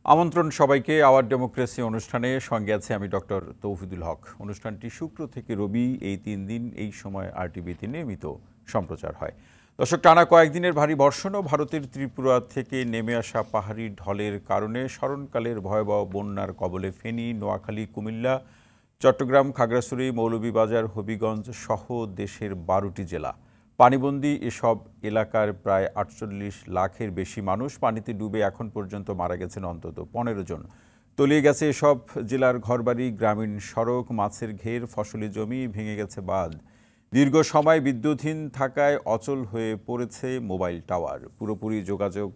আমন্ত্রণ সবাইকে hour democracy অনুষ্ঠানে। সঙ্গে আছে আমি ডক্টর তৌহিদুল হক। অনুষ্ঠানটি শুক্র থেকে রবি এই 3 দিন এই সময় RTVতে নিয়মিত সম্প্রচার হয়। দর্শক, টানা কয়েকদিনের ভারী বর্ষণ ও ভারতের ত্রিপুরা থেকে নেমে আসা পাহাড়ি ঢলের কারণে স্মরণকালের ভয়াবহ বন্যার কবলে ফেনী, নোয়াখালী, কুমিল্লা, চট্টগ্রাম, খাগড়াছড়ি, মৌলভীবাজার, হবিগঞ্জ সহ দেশের 12টি জেলা। পানিবন্দী এসব এলাকার প্রায় 48 লাখের বেশি মানুষ। পানিতে ডুবে এখন পর্যন্ত মারা গেছেন অন্তত 15 জন। তলিয়ে গেছে এসব জেলার ঘরবাড়ি, গ্রামীণ সড়ক, মাছের ঘের, ফসলি জমি, ভেঙে গেছে বাঁধ। দীর্ঘ সময় বিদ্যুৎহীন থাকায় অচল হয়ে পড়েছে মোবাইল টাওয়ার। পুরোপুরি যোগাযোগ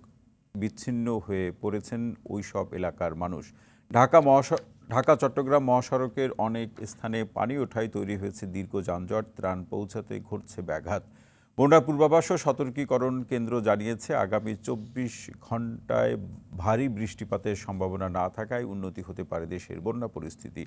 বিচ্ছিন্ন হয়ে পড়েছেন ওই সব এলাকার মানুষ। ঢাকা চট্টগ্রাম মহাসড়কের অনেক স্থানে পানি ওঠায় তৈরি হয়েছে দীর্ঘ যানজট। ত্রাণ পৌঁছাতে ঘটছে ব্যাঘাত। বন্যা পূর্বাভাস ও সতর্কীকরণ কেন্দ্র জানিয়েছে, আগামী 24 ঘন্টায় ভারী বৃষ্টিপাতের সম্ভাবনা না থাকায় উন্নতি হতে পারে দেশের বন্যা পরিস্থিতি।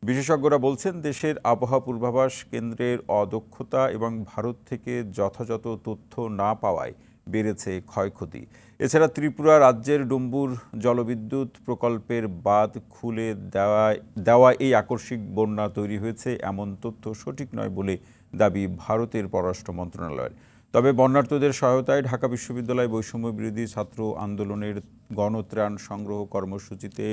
বিশেষজ্ঞরা বলছেন, দেশের আবহাওয়া পূর্বাভাস কেন্দ্রের অদক্ষতা এবং ভারত থেকে যথাযথ তথ্য না পাওয়ায় বেড়েছে ক্ষয়ক্ষতি। এছাড়া ত্রিপুরা রাজ্যের ডুম্বুর জলবিদ্যুৎ প্রকল্পের বাঁধ খুলে দেওয়া এই আকস্মিক বন্যা তৈরি হয়েছে এমন তথ্য সঠিক নয় বলে দাবি ভারতের পররাষ্ট্র মন্ত্রণালয়ের। তবে বন্যার্তদের সহায়তায় ঢাকা বিশ্ববিদ্যালয় বৈষম্য বিরোধী ছাত্র আন্দোলনের গণত্রাণ সংগ্রহ কর্মসূচিতে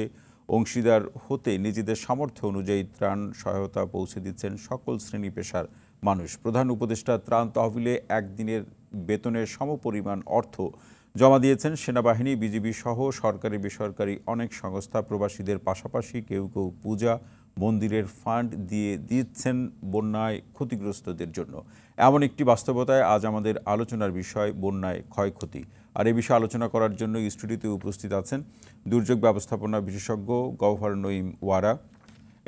অংশীদার হতে নিজেদের সামর্থ্য অনুযায়ী ত্রাণ সহায়তা পৌঁছে দিচ্ছেন সকল শ্রেণী পেশার মানুষ। প্রধান উপদেষ্টা ত্রাণ তহবিলে একদিনের বেতনের সমপরিমাণ অর্থ জমা দিয়েছেন সেনাবাহিনী, বিজিবি সহ সরকারি বেসরকারি অনেক সংস্থা। প্রবাসীদের পাশাপাশি কেউ কেউ পূজা মন্দিরের ফান্ড দিয়ে দিচ্ছেন বন্যায় ক্ষতিগ্রস্তদের জন্য। এমন একটি বাস্তবতায় আজ আমাদের আলোচনার বিষয় বন্যায় ক্ষয়ক্ষতি। আর এ বিষয়ে আলোচনা করার জন্য স্টুডিওতে উপস্থিত আছেন দুর্যোগ ব্যবস্থাপনা বিশেষজ্ঞ গওহর নঈম ওয়ারা,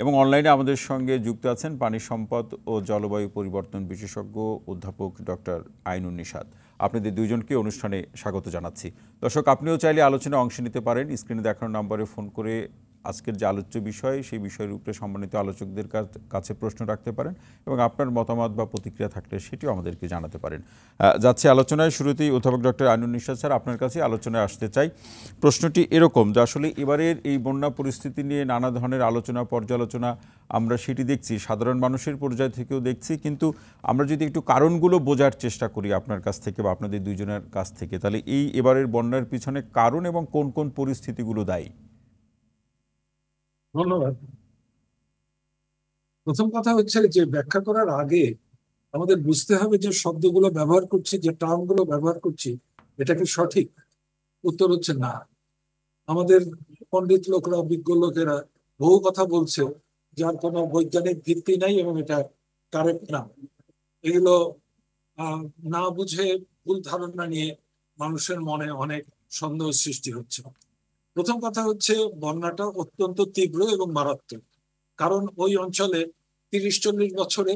এবং অনলাইনে আমাদের সঙ্গে যুক্ত আছেন পানি সম্পদ ও জলবায়ু পরিবর্তন বিশেষজ্ঞ অধ্যাপক ডক্টর আইনুন নিশাত। আপনাদের দুইজনকে অনুষ্ঠানে স্বাগত জানাচ্ছি। দর্শক, আপনিও চাইলে আলোচনায় অংশ নিতে পারেন। স্ক্রিনে দেখানো নম্বরে ফোন করে আজকের যে আলোচ্য বিষয় সেই বিষয়ের উপরে সম্মানিত আলোচকদের কাছে প্রশ্ন রাখতে পারেন এবং আপনার মতামত বা প্রতিক্রিয়া থাকলে সেটিও আমাদেরকে জানাতে পারেন। যাচ্ছে আলোচনায়। শুরুতেই অধ্যাপক ডক্টর আইনুন নিশাত স্যার, আপনার কাছে আলোচনায় আসতে চাই। প্রশ্নটি এরকম যে আসলে এবারের এই বন্যা পরিস্থিতি নিয়ে নানা ধরনের আলোচনা পর্যালোচনা আমরা সেটি দেখছি, সাধারণ মানুষের পর্যায় থেকেও দেখছি, কিন্তু আমরা যদি একটু কারণগুলো বোঝার চেষ্টা করি আপনার কাছ থেকে বা আপনাদের দুইজনের কাছ থেকে, তাহলে এই এবারের বন্যার পিছনে কারণ এবং কোন কোন পরিস্থিতিগুলো দায়ী? ধন্যবাদ। প্রথম কথা হচ্ছে যে ব্যাখ্যা করার আগে আমাদের বুঝতে হবে যে শব্দগুলো ব্যবহার করছি, যে টার্মগুলো ব্যবহার করছি, এটা কি সঠিক? উত্তর হচ্ছে না। আমাদের পণ্ডিত লোকরা, বিজ্ঞ লোকেরা বহু কথা বলছে যার কোনো বৈজ্ঞানিক ভিত্তি নাই এবং এটা কারেক্ট না। এগুলো আহ, না বুঝে ভুল ধারণা নিয়ে মানুষের মনে অনেক সন্দেহ সৃষ্টি হচ্ছে। প্রথম কথা হচ্ছে বন্যাটা অত্যন্ত তীব্র এবং মারাত্মক, কারণ ওই অঞ্চলে 30-40 বছরে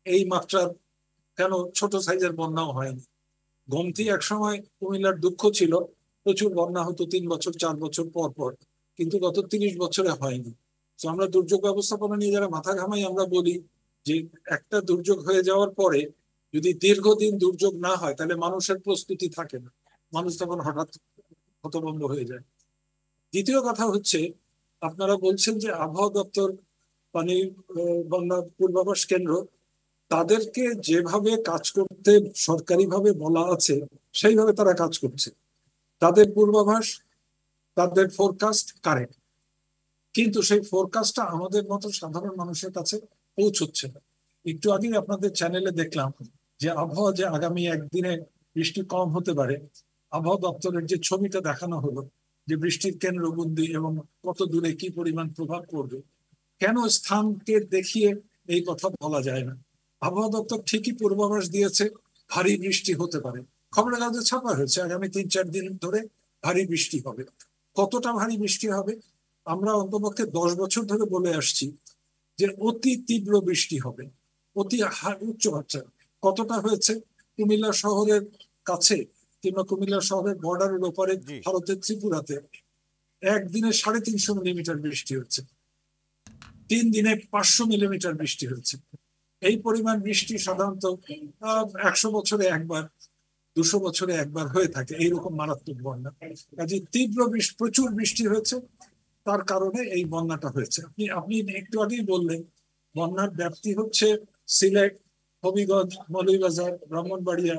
এই মাত্রার কেন ছোট সাইজের বন্যাও হয়নি। গোমতী একসময় কুমিল্লার দুঃখ ছিল, প্রচুর বন্যা হতো 3 বছর 4 বছর পর পর, কিন্তু গত 30 বছরে হয়নি। তো আমরা দুর্যোগ ব্যবস্থাপনা নিয়ে যারা মাথা ঘামাই, আমরা বলি যে একটা দুর্যোগ হয়ে যাওয়ার পরে যদি দীর্ঘদিন দুর্যোগ না হয় তাহলে মানুষের প্রস্তুতি থাকে না, মানুষ তখন হঠাৎ হতভম্ব হয়ে যায়। দ্বিতীয় কথা হচ্ছে, আপনারা বলছেন যে আবহাওয়া দপ্তর, পানি বন্যা পূর্বাভাস কেন্দ্র, তাদেরকে যেভাবে কাজ করতে সরকারিভাবে বলা আছে সেইভাবে তারা কাজ করছে। তাদের পূর্বাভাস, তাদের ফোরকাস্ট কারেক্ট, কিন্তু সেই ফোরকাস্টটা আমাদের মতো সাধারণ মানুষের কাছে পৌঁছচ্ছে না। একটু আগেই আপনাদের চ্যানেলে দেখলাম যে আবহাওয়া যে আগামী একদিনে বৃষ্টি কম হতে পারে, আবহাওয়া দপ্তরের যে ছবিটা দেখানো হলো যে বৃষ্টির কেন্দ্রবন্দি এবং কত দূরে কি পরিমাণ প্রভাব পড়বে, কেন স্থানকে দেখিয়ে এই কথা বলা যায় না? আবহাওয়া দপ্তর ঠিকই পূর্বাভাস দিয়েছে ভারী বৃষ্টি হতে পারে, খবরের কাগজে ছাপা হয়েছে আগামী 3-4 দিন ধরে ভারী বৃষ্টি হবে। কতটা ভারী বৃষ্টি হবে? আমরা অন্তপক্ষে 10 বছর ধরে বলে আসছি যে অতি তীব্র বৃষ্টি হবে, অতি উচ্চ মাত্রা। কতটা হয়েছে? কুমিল্লা শহরের কাছে কিংবা কুমিল্লা শহরের বর্ডারের ওপারে জি। ভারতের ত্রিপুরাতে একদিনে 350 মিলিমিটার বৃষ্টি হচ্ছে, 3 দিনে 500 মিলিমিটার বৃষ্টি হচ্ছে। এই পরিমাণ বৃষ্টি সাধারণত 100 বছরে একবার, 200 বছরে একবার হয়ে থাকে এইরকম মারাত্মক বন্যা। কাজে তীব্র প্রচুর বৃষ্টি হয়েছে, তার কারণে এই বন্যাটা হয়েছে। আপনি আপনি একটু আগেই বললেন বন্যার ব্যাপ্তি হচ্ছে সিলেট, হবিগঞ্জ, মৌলভীবাজার, ব্রাহ্মণবাড়িয়া,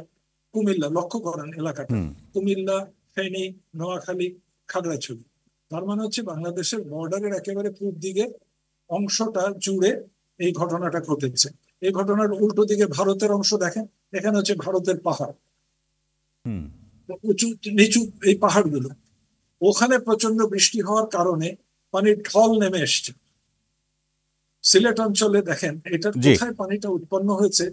কুমিল্লা। লক্ষ্য করেন এলাকাটা, কুমিল্লা, ফেনী, নোয়াখালী, খাগড়াছড়ি। তার মানে হচ্ছে বাংলাদেশের বর্ডারের একেবারে পূর্ব দিকে অংশটা জুড়ে এই ঘটনাটা ঘটেছে। এই ঘটনার উল্টো দিকে ভারতের অংশ দেখেন, এখানে হচ্ছে ভারতের পাহাড়, উঁচু নিচু এই পাহাড়গুলো। ওখানে প্রচন্ড বৃষ্টি হওয়ার কারণে পানির ঢল নেমে এসছে। সিলেট অঞ্চলে দেখেন এটা কোথায় পানিটা উৎপন্ন হয়েছে।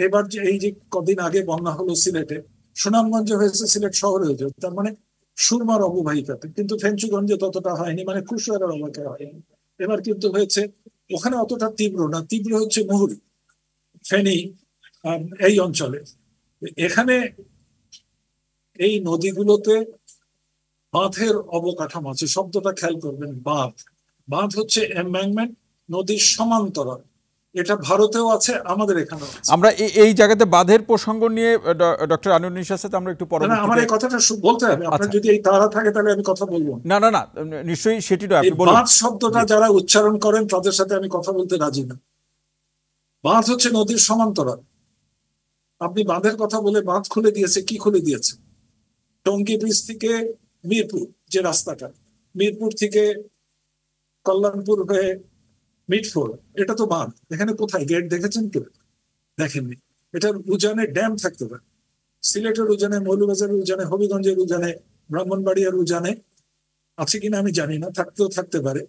এবার যে এই যে কদিন আগে বন্যা হলো সিলেটে, সুনামগঞ্জে হয়েছে, সিলেট শহরে হয়েছে, তার মানে সুরমার অববাহিকাতে। কিন্তু ফেঞ্চুগঞ্জে ততটা হয়নি, মানে কুশিয়ারার এলাকায় হয়নি। এবার কিন্তু হয়েছে, ওখানে অতটা তীব্র না, তীব্র হচ্ছে মুহুরী, ফেনী, এই অঞ্চলে। এখানে এই নদীগুলোতে বাঁধের অবকাঠামো আছে। শব্দটা খেয়াল করবেন, বাঁধ। বাঁধ হচ্ছে এমব্যাঙ্কমেন্ট, নদীর সমান্তরাল। এটা ভারতেও আছে, আমাদের এখানেও আছে। আমরা এই জায়গাতে বাঁধের প্রসঙ্গ নিয়ে ডক্টর আনোয়ার নিশার সাথে আমরা একটু পরবর্তীতে, আমার এই কথাটা বলতে হবে। আপনার যদি এই তাড়া থাকে তাহলে আমি কথা বলবো না। না না, নিশ্চয়ই সেটি নয়, আপনি বলুন। বাঁধ শব্দটা যারা উচ্চারণ করেন তাদের সাথে আমি কথা বলতে রাজি না। বাঁধ হচ্ছে নদীর সমান্তরাল। আপনি বাঁধের কথা বলে বাঁধ খুলে দিয়েছে, কি খুলে দিয়েছে? টঙ্গী ব্রিজ থেকে মিরপুর যে রাস্তাটা, মিরপুর থেকে কল্যাণপুর হয়ে মিটফোর, এটা তো বাঁধ। এখানে কোথায় গেট দেখেছেন কেউ? দেখেননি। এটার উজানে ড্যাম থাকতে পারে। সিলেটের উজানে, মৌলভীবাজারের উজানে, হবিগঞ্জের উজানে, ব্রাহ্মণবাড়িয়ার উজানে আছে কিনা আমি জানি না, থাকতেও থাকতে পারে।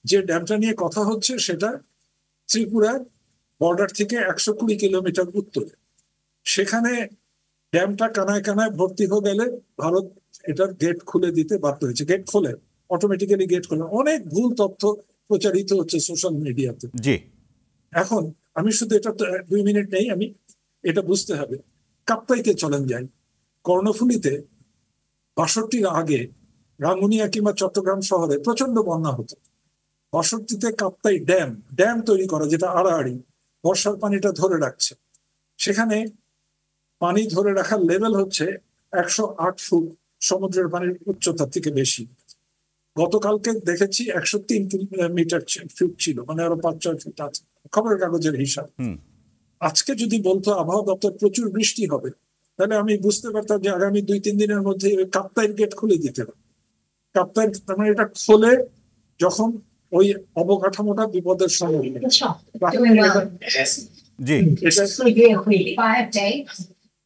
যে ড্যামটা নিয়ে কথা হচ্ছে সেটা ত্রিপুরার বর্ডার থেকে 120 কিলোমিটার উত্তরে। সেখানে ড্যামটা কানায় কানায় ভর্তি হয়ে গেলে ভারত এটার গেট খুলে দিতে বাধ্য হয়েছে। গেট খোলে, অটোমেটিক্যালি গেট খোলে। অনেক ভুল তথ্য প্রচারিত হচ্ছে সোশ্যাল মিডিয়াতে। এখন আমি শুধু এটা 2 মিনিট নেই, আমি এটা বুঝতে হবে। কাপ্তাইতে চলেন যাই, কর্ণফুলীতে 62-র আগে রাঙ্গুনিয়া কিংবা চট্টগ্রাম শহরে প্রচন্ড বন্যা হতো। 62-তে কাপ্তাই ড্যাম তৈরি করা, যেটা আড়াআড়ি বর্ষার পানিটা ধরে রাখছে। সেখানে পানি ধরে রাখার লেভেল হচ্ছে 108 ফুট, সমুদ্রের পানির উচ্চতা থেকে বেশি। গতকালকে দেখেছি 103 মিটার ফিট ছিল, মানে আরো 5-6 ফিট আছে, খবরের কাগজের হিসাব। আজকে যদি বলতো আবহাওয়া দপ্তর প্রচুর বৃষ্টি হবে, তাহলে আমি বুঝতে পারতাম যে আগামী 2-3 দিনের মধ্যে কাপ্তাইয়ের গেট খুলে দিতে হবে। কাপ্তাইয়ের, তার মানে এটা খোলে যখন ওই অবকাঠামোটা বিপদের সম্মুখীন।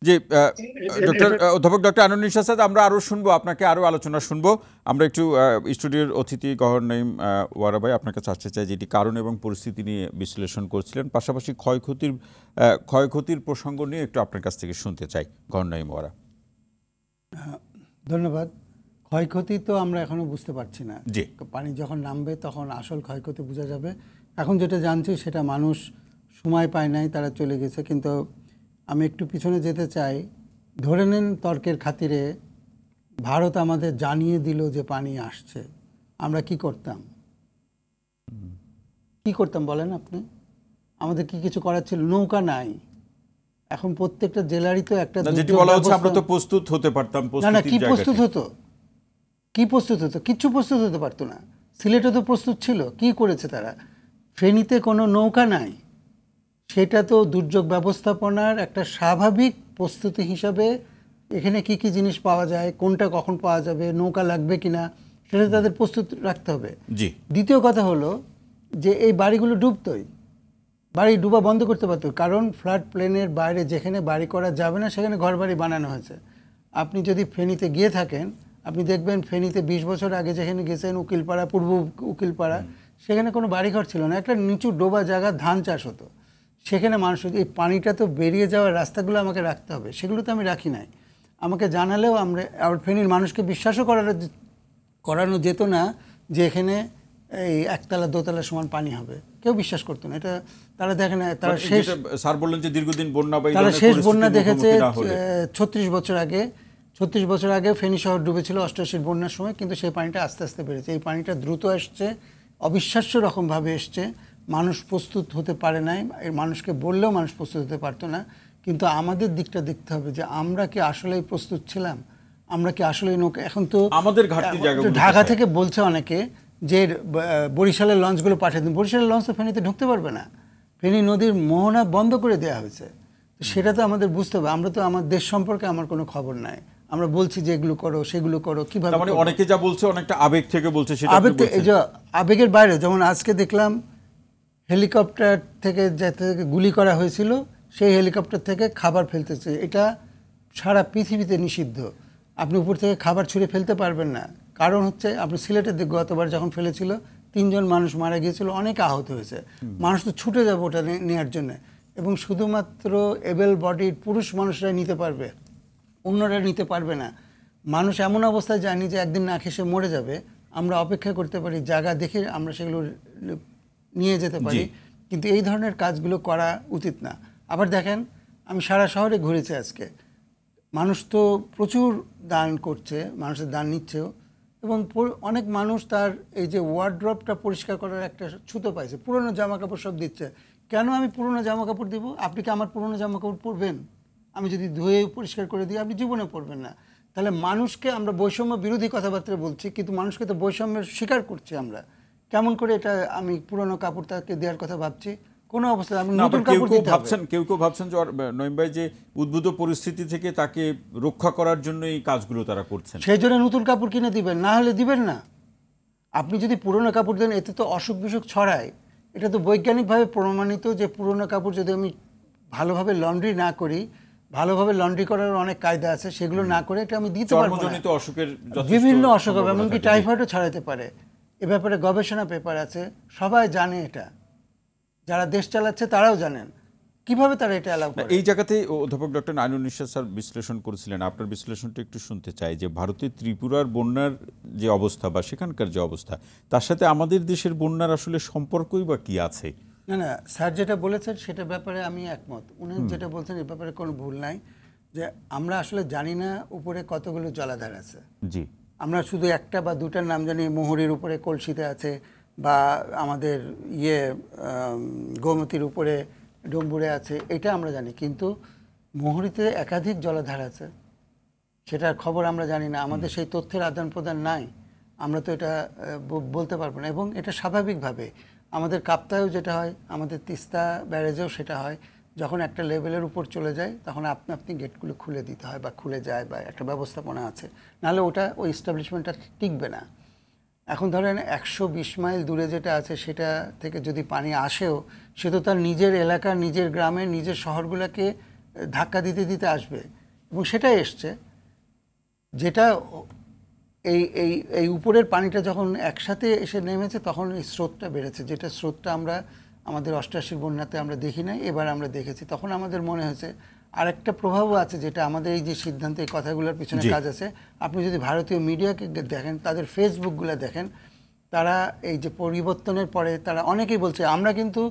জি, অধ্যাপক ডক্টর আনোয়ার নিশার সাথে আমরা আরো শুনবো, আপনাকে আরো আলোচনা শুনবো। আমরা একটু স্টুডিওর অতিথি গহর নাঈম ওয়ারা ভাই, আপনার কাছে আসতে চাই, যেটি কারণ এবং পরিস্থিতি নিয়ে বিশ্লেষণ করছিলেন, পাশাপাশি ক্ষয়ক্ষতির প্রসঙ্গ নিয়ে একটু আপনার কাছ থেকে শুনতে চাই। গহর নাঈম ওয়ারা। ধন্যবাদ। ক্ষয়ক্ষতি তো আমরা এখনো বুঝতে পারছি না। জি, পানি যখন নামবে তখন আসল ক্ষয়ক্ষতি বোঝা যাবে। এখন যেটা জানছি সেটা মানুষ সময় পায় নাই, তারা চলে গেছে। কিন্তু আমি একটু পিছনে যেতে চাই। ধরে নেন তর্কের খাতিরে ভারত আমাদের জানিয়ে দিল যে পানি আসছে, আমরা কি করতাম? বলেন আপনি? আমাদের কি কিছু করার ছিল? নৌকা নাই। এখন প্রত্যেকটা জেলারই তো একটা, যেটি বলা হচ্ছে আমরা তো প্রস্তুত হতে পারতাম। না, কি প্রস্তুত হতো? কিচ্ছু প্রস্তুত হতে পারতো না। সিলেটে তো প্রস্তুত ছিল, কি করেছে তারা? ফেনীতে কোনো নৌকা নাই। সেটা তো দুর্যোগ ব্যবস্থাপনার একটা স্বাভাবিক প্রস্তুতি হিসাবে এখানে কি কি জিনিস পাওয়া যায়, কোনটা কখন পাওয়া যাবে, নৌকা লাগবে কিনা, সেটা তাদের প্রস্তুত রাখতে হবে। দ্বিতীয় কথা হলো যে এই বাড়িগুলো ডুবতোই, বাড়ি ডুবা বন্ধ করতে পারতো, কারণ ফ্লাড প্লেনের বাইরে যেখানে বাড়ি করা যাবে না সেখানে ঘর বাড়ি বানানো হয়েছে। আপনি যদি ফেনীতে গিয়ে থাকেন, আপনি দেখবেন ফেনীতে 20 বছর আগে যেখানে গেছেন, উকিলপাড়া, পূর্ব উকিলপাড়া, সেখানে কোনো বাড়িঘর ছিল না, একটা নিচু ডোবা জায়গা, ধান চাষ হতো। সেখানে মানুষ, এই পানিটা তো বেরিয়ে যাওয়ার রাস্তাগুলো আমাকে রাখতে হবে, সেগুলো তো আমি রাখি নাই। আমাকে জানালেও আর ফেনীর মানুষকে বিশ্বাসও করানো যেত না যে এখানে এই একতলা দোতলা সমান পানি হবে, কেউ বিশ্বাস করতো না। এটা তারা দেখে না। তারা শেষ বন্যা দেখেছে 36 বছর আগে ফেনী শহর ডুবেছিল 88-র বন্যার সময়, কিন্তু সেই পানিটা আস্তে আস্তে বেড়েছে। এই পানিটা দ্রুত আসছে, অবিশ্বাস্য রকমভাবে এসছে। মানুষ প্রস্তুত হতে পারে নাই, এর মানুষকে বললেও মানুষ প্রস্তুত হতে পারতো না। কিন্তু আমাদের দিকটা দেখতে হবে যে আমরা কি আসলেই প্রস্তুত ছিলাম, আমরা কি আসলে নৌকা এখন তো আমাদের ঘাটতি জায়গাগুলো ঢাকা কোথায়? থেকে বলছে অনেকে যে বরিশালের লঞ্চগুলো পাঠিয়ে দিন, বরিশালের লঞ্চ তো ফেনীতে ঢুকতে পারবে না, ফেনী নদীর মোহনা বন্ধ করে দেওয়া হয়েছে। তো সেটা তো আমাদের বুঝতে হবে। আমরা তো আমার দেশ সম্পর্কে আমার কোনো খবর নাই, আমরা বলছি যে এগুলো করো সেগুলো করো, কিভাবে তার মানে করবো? অনেকে যা বলছে অনেকটা আবেগ থেকে বলছে, সেটা আপনি আবেগ তো এই বলছেন। যে আবেগের বাইরে, যেমন আজকে দেখলাম হেলিকপ্টার থেকে যাতে গুলি করা হয়েছিল সেই হেলিকপ্টার থেকে খাবার ফেলতেছে। এটা সারা পৃথিবীতে নিষিদ্ধ। আপনি উপর থেকে খাবার ছুঁড়ে ফেলতে পারবেন না। কারণ হচ্ছে আপনি সিলেটের দিকে গতবার যখন ফেলেছিল 3 জন মানুষ মারা গিয়েছিল, অনেক আহত হয়েছে, মানুষ তো ছুটে যাবে ওটা নেওয়ার জন্য। এবং শুধুমাত্র এবেল বডিড পুরুষ মানুষরাই নিতে পারবে, অন্যরা নিতে পারবে না। মানুষ এমন অবস্থায় জানি যে একদিন না খেয়ে সে মরে যাবে, আমরা অপেক্ষা করতে পারি, জায়গা দেখে আমরা সেগুলো নিয়ে যেতে পারি, কিন্তু এই ধরনের কাজগুলো করা উচিত না। আবার দেখেন, আমি সারা শহরে ঘুরেছি আজকে, মানুষ তো প্রচুর দান করছে, মানুষের দান নিচ্ছেও, এবং অনেক মানুষ তার এই যে ওয়ার্ড্রপটা পরিষ্কার করার একটা ছুতো পাইছে, পুরনো জামা কাপড় সব দিচ্ছে। কেন আমি পুরনো জামা কাপড় দিব? আপনি কি আমার পুরনো জামা কাপড় পরবেন? আমি যদি ধুয়ে পরিষ্কার করে দিই আপনি জীবনে পরবেন না। তাহলে মানুষকে আমরা বৈষম্য বিরোধী কথাবার্তা বলছি, কিন্তু মানুষকে তো বৈষম্যের স্বীকার করছি আমরা। কেমন করে এটা আমি পুরনো কাপড় তাকে দেওয়ার কথা ভাবছি? কোনো অবস্থায় আমি না, নতুন আবার কেউ কাপড় কেউ দিতে হবে। ভাবছেন, কেউ কেউ ভাবছেন যে নঈম ভাই যে উদ্ভূত পরিস্থিতি থেকে তাকে রক্ষা করার জন্য এই কাজগুলো তারা করছেন। সেই জন্য নতুন কাপড় কিনে দিবেন, না হলে দিবেন না। আপনি যদি পুরনো কাপড় দেন এতে তো অসুখ বিসুখ ছড়ায়। এটা তো বৈজ্ঞানিকভাবে প্রমাণিত যে পুরনো কাপড় যদি আমি ভালোভাবে লন্ড্রি না করি, ভালোভাবে লন্ড্রি করার অনেক কায়দা আছে, সেগুলো না করে এটা আমি দিতে পারবো না। চর্মজনিত অসুখের যথেষ্ট বিভিন্ন অসুখ হবে, সম্ভাবনা এমনকি থাকে। টাইফয়েডও ছড়াতে পারে। এ ব্যাপারে গবেষণা পেপার আছে, সবাই জানে এটা, যারা দেশ চালাচ্ছে তারাও জানেন। কিভাবে তারা এটা অ্যালাউ না, করে? এই জায়গাতে অধ্যাপক ডক্টর নাঈনুন নিশাত স্যার বিশ্লেষণ করেছিলেন, আপনার বিশ্লেষণটা একটু শুনতে চাই, যে ভারতের ত্রিপুরার বন্যার যে অবস্থা বা সেখানকার যে অবস্থা, তার সাথে আমাদের দেশের বন্যার আসলে সম্পর্কই বা কি আছে? না না, স্যার যেটা বলেছেন সেটা ব্যাপারে আমি একমত। উনি যেটা বলছেন এ ব্যাপারে কোনো ভুল নাই, যে আমরা আসলে জানি না উপরে কতগুলো জলাধার আছে। জি, আমরা শুধু একটা বা দুটার নাম জানি, মুহুরীর উপরে কলসিতে আছে, বা আমাদের গোমতীর উপরে ডম্বুরে আছে, এটা আমরা জানি। কিন্তু মুহুরীতে একাধিক জলাধার আছে, সেটার খবর আমরা জানি না, আমাদের সেই তথ্যের আদান প্রদান নাই, আমরা তো এটা বলতে পারবো না। এবং এটা স্বাভাবিকভাবে আমাদের কাপ্তায়ও যেটা হয়, আমাদের তিস্তা ব্যারেজেও সেটা হয়, যখন একটা লেভেলের উপর চলে যায় তখন আপনি গেটগুলো খুলে দিতে হয়, বা খুলে যায়, বা একটা ব্যবস্থাপনা আছে, নাহলে ওটা ওই এস্টাবলিশমেন্টটা টিকবে না। এখন ধরেন 120 মাইল দূরে যেটা আছে সেটা থেকে যদি পানি আসেও, সে তো তার নিজের এলাকা, নিজের গ্রামের, নিজের শহরগুলোকে ধাক্কা দিতে দিতে আসবে, এবং সেটাই এসছে। যেটা এই এই এই উপরের পানিটা যখন একসাথে এসে নেমেছে তখন এই স্রোতটা বেড়েছে, যেটা স্রোতটা আমরা আমাদের 88 বন্যাতে আমরা দেখি নাই, এবার আমরা দেখেছি। তখন আমাদের মনে হয়েছে আরেকটা প্রভাবও আছে, যেটা আমাদের এই যে সিদ্ধান্ত, এই কথাগুলোর পিছনে কাজ আছে। আপনি যদি ভারতীয় মিডিয়াকে দেখেন, তাদের ফেসবুকগুলো দেখেন, তারা এই যে পরিবর্তনের পরে তারা অনেকেই বলছে আমরা কিন্তু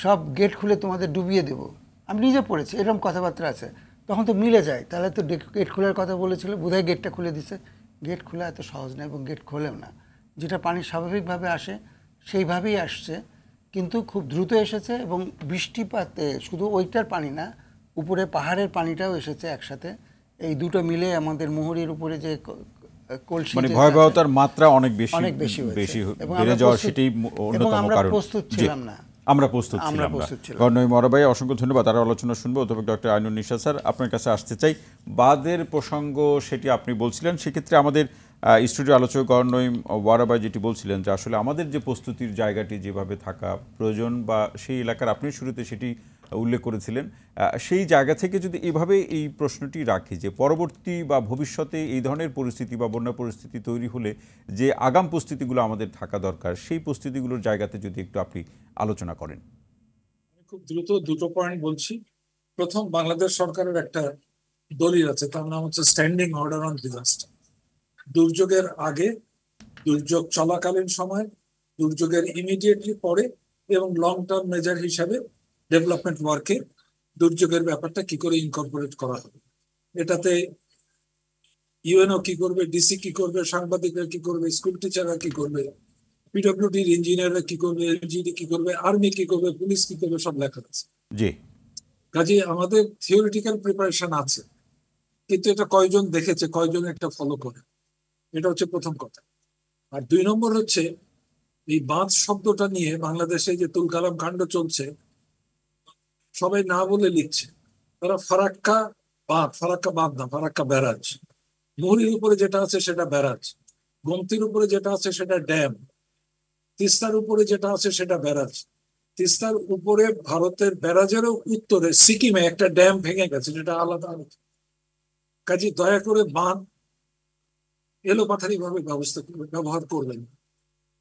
সব গেট খুলে তোমাদের ডুবিয়ে দেব। আমি নিজে পড়েছি, এরকম কথাবার্তা আছে। তখন তো মিলে যায়, তাহলে তো গেট খোলার কথা বলেছিল, বোধহয় গেটটা খুলে দিছে। গেট খোলা এত সহজ না, এবং গেট খোলেও না। যেটা পানি স্বাভাবিকভাবে আসে সেইভাবেই আসছে, কিন্তু খুব দ্রুত এসেছে। এবং বৃষ্টিপাতে শুধু ওইটার পানি না, উপরে পাহাড়ের পানিটাও এসেছে একসাথে। এই দুটো মিলে আমাদের মুহুরীর উপরে যে কলসি, মানে ভয়াবহতার মাত্রা অনেক বেশি বেশি বেড়ে যাওয়ার, সেটাই অন্যতম কারণ। প্রস্তুত ছিলাম না, আমরা প্রস্তুত ছিলাম না। নঈম ভাই, অসংখ্য ধন্যবাদ। আরও আলোচনা শুনবো। অধ্যাপক ডক্টর নাঈনুন নিশাত স্যার, আপনার কাছে আসতে চাই। বাদের প্রসঙ্গ সেটি আপনি বলছিলেন, সেক্ষেত্রে আমাদের স্টুডিও আলোচক নঈম ওয়ারাবাই যেটি বলছিলেন, যে আসলে আমাদের যে প্রস্তুতির জায়গাটি যেভাবে থাকা প্রয়োজন, বা সেই এলাকার আপনি শুরুতে সেটি উল্লেখ করেছিলেন, সেই জায়গা থেকে যদি এভাবে এই প্রশ্নটি রাখি, যে পরবর্তী বা ভবিষ্যতে এই ধরনের পরিস্থিতি বা বন্যা পরিস্থিতি তৈরি হলে যে আগাম প্রস্তুতিগুলো আমাদের থাকা দরকার, সেই প্রস্তুতিগুলোর জায়গাতে যদি একটু আপনি আলোচনা করেন। খুব দ্রুত দুটো পয়েন্ট বলছি। প্রথম, বাংলাদেশ সরকারের একটা দলিল আছে, তার নাম হচ্ছে স্ট্যান্ডিং অর্ডার অন ডিজাস্টার। দুর্যোগের আগে, দুর্যোগ চলাকালীন সময়, দুর্যোগের ইমিডিয়েটলি পরে, এবং লং টার্ম মেজার হিসাবে ডেভেলপমেন্ট ওয়ার্কে দুর্যোগের ব্যাপারটা কি করে ইনকর্পোরেট করা হবে। এটাতে ইউএনও কি করবে, ডিসি কি করবে, সাংবাদিকরা কি করবে, স্কুল টিচাররা কি করবে, পিডব্লিউডির ইঞ্জিনিয়াররা কি করবে, এলজিডি কি করবে, আর্মি কি করবে, পুলিশ কি করবে, সব লেখা আছে। জি, কাজে আমাদের থিওরিটিক্যাল প্রিপারেশন আছে, কিন্তু এটা কয়জন দেখেছে, কয়জন এটা ফলো করে, এটা হচ্ছে প্রথম কথা। আর 2 নম্বর হচ্ছে এই বাঁধ শব্দটা নিয়ে বাংলাদেশে যে তুলকালাম কাণ্ড চলছে, সবাই না বলে লিখছে। তারা ফারাক্কা বাঁধ না, ফারাক্কা ব্যারাজ। মুহুরীর উপরে যেটা আছে সেটা ব্যারাজ, গোমতীর উপরে যেটা আছে সেটা ড্যাম, তিস্তার উপরে যেটা আছে সেটা ব্যারাজ। তিস্তার উপরে ভারতের ব্যারাজেরও উত্তরে সিকিমে একটা ড্যাম ভেঙে গেছে, যেটা আলাদা আলাদা। কাজে দয়া করে বাঁধ এলোপাথারি ভাবে ব্যবহার করবেন।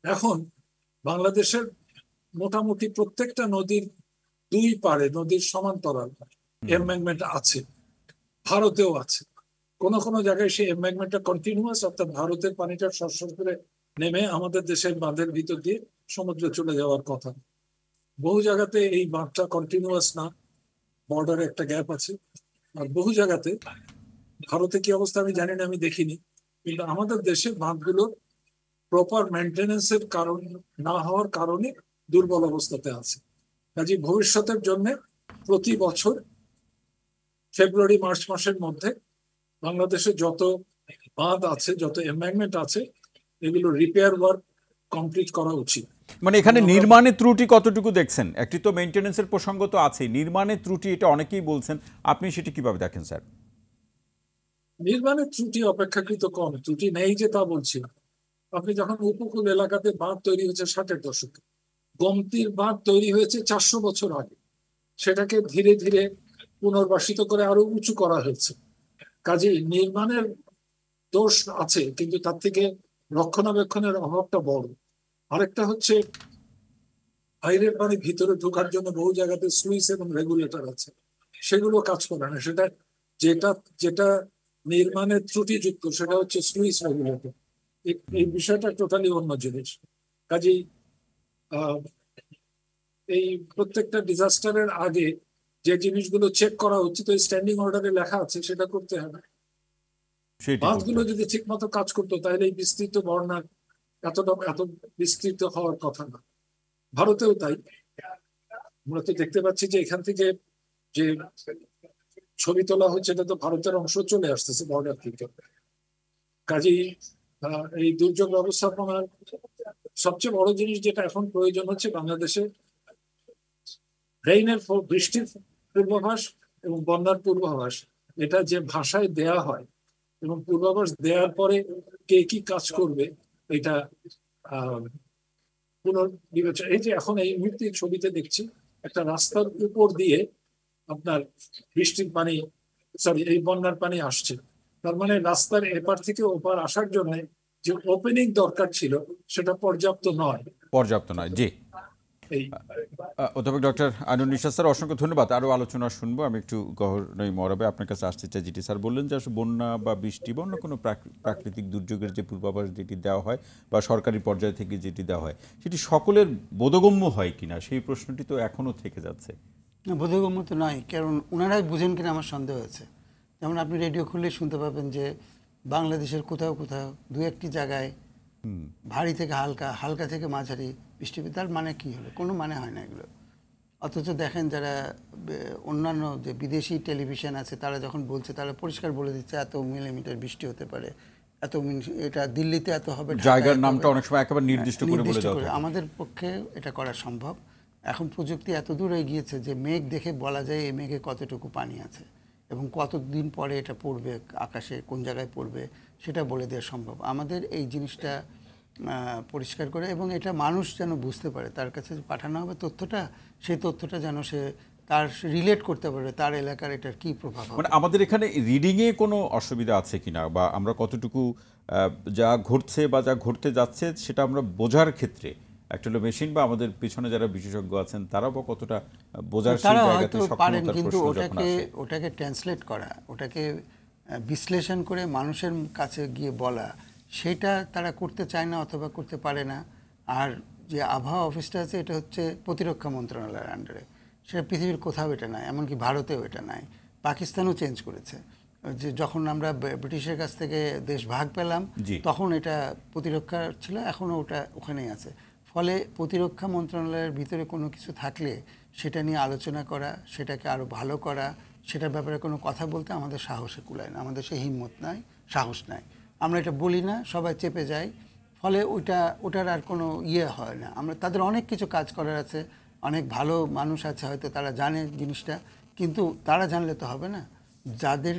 এখন বাংলাদেশের মোটামুটি প্রত্যেকটা নদীর 2 পাড়ে, নদীর সমান্তরাল এমব্যাঙ্কমেন্ট আছে, ভারতেও আছে। কোন কোন জায়গায় সেই এমব্যাঙ্কমেন্টটা কন্টিনিউয়াস, অর্থাৎ ভারতের পানিটা সরসর করে নেমে আমাদের দেশের বাঁধের ভিতর দিয়ে সমুদ্রে চলে যাওয়ার কথা। বহু জায়গাতে এই বাঁধটা কন্টিনিউয়াস না, বর্ডারে একটা গ্যাপ আছে। আর বহু জায়গাতে, ভারতে কি অবস্থা আমি জানি না, আমি দেখিনি, কিন্তু আমাদের দেশে বাঁধগুলোর প্রপার মেনটেনেন্সের কারণ না হওয়ার কারণে দুর্বল অবস্থাতে আছে। কাজে ভবিষ্যতের জন্য প্রতি বছর ফেব্রুয়ারি মার্চ মাসের মধ্যে বাংলাদেশে যত বাঁধ আছে, যত এমব্যাঙ্কমেন্ট আছে, এগুলো রিপেয়ার ওয়ার্ক কমপ্লিট করা উচিত। মানে এখানে নির্মাণের ত্রুটি কতটুকু দেখছেন? একটি তো মেইনটেনেন্সের প্রসঙ্গ তো আছে, নির্মাণের ত্রুটি এটা অনেকেই বলছেন, আপনি সেটি কিভাবে দেখেন স্যার? নির্মাণের ত্রুটি অপেক্ষাকৃত কম, ত্রুটি নেই যে তা বলছি না। আপনি যখন উপকূল এলাকাতে বাঁধ তৈরি হয়েছে 60-এর দশকে, গোমতীর বাঁধ তৈরি হয়েছে 400 বছর আগে, সেটাকে ধীরে ধীরে পুনর্বাসিত করে আরো উঁচু করা হয়েছে। কাজে নির্মাণের দোষ আছে, কিন্তু তার থেকে রক্ষণাবেক্ষণের অভাবটা বড়। আরেকটা হচ্ছে বাইরের পানি ভিতরে ঢোকার জন্য বহু জায়গাতে সুইচ এবং রেগুলেটর আছে, সেগুলো কাজ করে না। সেটা যেটা যেটা নির্মাণের ত্রুটিযুক্ত সেটা হচ্ছে সুইচ রেগুলেটর। এই বিষয়টা টোটালি অন্য জিনিস। কাজেই এই প্রত্যেকটা ডিজাস্টারের আগে যে জিনিসগুলো চেক করা উচিত ওই স্ট্যান্ডিং অর্ডারে লেখা আছে, সেটা করতে হবে। বাঁধগুলো যদি ঠিক মতো কাজ করতো তাহলে এই বিস্তৃত বন্যার এত বিস্তৃত হওয়ার কথা না। ভারতেও তাই। আমরা তো দেখতে পাচ্ছি যে এখান থেকে যে ছবি তোলা হচ্ছে, এটা তো ভারতের অংশ চলে আসতেছে বর্ডার থেকে। কাজেই এই দুর্যোগ ব্যবস্থাপনার সবচেয়ে বড় জিনিস যেটা এখন প্রয়োজন হচ্ছে বাংলাদেশে, বৃষ্টির পূর্বাভাস এবং বন্যার পূর্বাভাস, এটা যে ভাষায় দেয়া হয় এবং পূর্বাভাস দেওয়ার পরে কে কি কাজ করবে, এটা পুনর্বিবেচনা। এই যে এখন এই মুহূর্তে ছবিতে দেখছি একটা রাস্তার উপর দিয়ে আপনার বৃষ্টির পানি, এই বন্যার পানি আসছে। তার মানে রাস্তার এপার থেকে ওপার আসার জন্য যে ওপেনিং দরকার ছিল সেটা পর্যাপ্ত নয়। জি। অধ্যাপক ডক্টর আইনুন নিশাত স্যার, অসংখ্য ধন্যবাদ। আরও আলোচনা শুনবো। আমি একটু গহনই মরাবে আপনার কাছে আসতে চাই। যেটি স্যার বললেন যে আসলে বন্যা বা বৃষ্টি বা অন্য কোনো প্রাকৃতিক দুর্যোগের যে পূর্বাভাস যেটি দেওয়া হয় বা সরকারি পর্যায় থেকে যেটি দেওয়া হয়, সেটি সকলের বোধগম্য হয় কিনা সেই প্রশ্নটি তো এখনও থেকে যাচ্ছে। বোধগম্য তো নয়, কারণ ওনারাই বুঝেন কিনা আমার সন্দেহ আছে। যেমন আপনি রেডিও খুললে শুনতে পাবেন যে বাংলাদেশের কোথাও কোথাও 2-1টি জায়গায় ভারী থেকে হালকা, হালকা থেকে মাঝারি বৃষ্টি। তার মানে কি হলো? কোনো মানে হয় না এগুলো। অথচ দেখেন যারা অন্যান্য যে বিদেশি টেলিভিশন আছে তারা যখন বলছে, তারা পরিষ্কার বলে দিচ্ছে এত মিলিমিটার বৃষ্টি হতে পারে, এটা দিল্লিতে এত হবে, জায়গার নামটা অনেক সময় একেবারে নির্দিষ্ট করে বলে দেওয়া হয়। আমাদের পক্ষে এটা করা সম্ভব। এখন প্রযুক্তি এত দূর এগিয়েছে যে মেঘ দেখে বলা যায় এই মেঘে কতটুকু পানি আছে এবং কতদিন পরে এটা পড়বে আকাশে, কোন জায়গায় পড়বে সেটা বলে দেওয়া সম্ভব। আমাদের এই জিনিসটা পরিষ্কার করে এবং এটা মানুষ যেন বুঝতে পারে, তার কাছে পাঠানো হবে তথ্যটা, সেই তথ্যটা যেন সে তার রিলেট করতে পারবে তার এলাকার এটার কি প্রভাব হবে। মানে আমাদের এখানে রিডিংয়ে কোনো অসুবিধা আছে কিনা, বা আমরা কতটুকু যা ঘটছে বা যা ঘটতে যাচ্ছে সেটা আমরা বোঝার ক্ষেত্রে একটা হলো মেশিন বা আমাদের পিছনে যারা বিশেষজ্ঞ আছেন তারাও বা কতটা বোঝার সেই জায়গাতে পারেন, কিন্তু সক্ষমতার ওটাকে ট্রান্সলেট করা, ওটাকে বিশ্লেষণ করে মানুষের কাছে গিয়ে বলা, সেটা তারা করতে চায় না অথবা করতে পারে না। আর যে আবহাওয়া অফিসটা আছে এটা হচ্ছে প্রতিরক্ষা মন্ত্রণালয়ের আন্ডারে, সেটা পৃথিবীর কোথাও এটা নাই, এমনকি ভারতেও এটা নাই, পাকিস্তানও চেঞ্জ করেছে। যে যখন আমরা ব্রিটিশের কাছ থেকে দেশ ভাগ পেলাম তখন এটা প্রতিরক্ষা ছিল, এখনও ওটা ওখানেই আছে। ফলে প্রতিরক্ষা মন্ত্রণালয়ের ভিতরে কোনো কিছু থাকলে সেটা নিয়ে আলোচনা করা, সেটাকে আরও ভালো করা, সেটার ব্যাপারে কোনো কথা বলতে আমাদের সাহসে কুলায় না, আমাদের সেই হিম্মত নাই, সাহস নাই। আমরা এটা বলি না, সবাই চেপে যায়, ফলে ওটার আর কোনো হয় না। আমরা তাদের অনেক কিছু কাজ করার আছে, অনেক ভালো মানুষ আছে হয়তো তারা জানে জিনিসটা, কিন্তু তারা জানলে তো হবে না, যাদের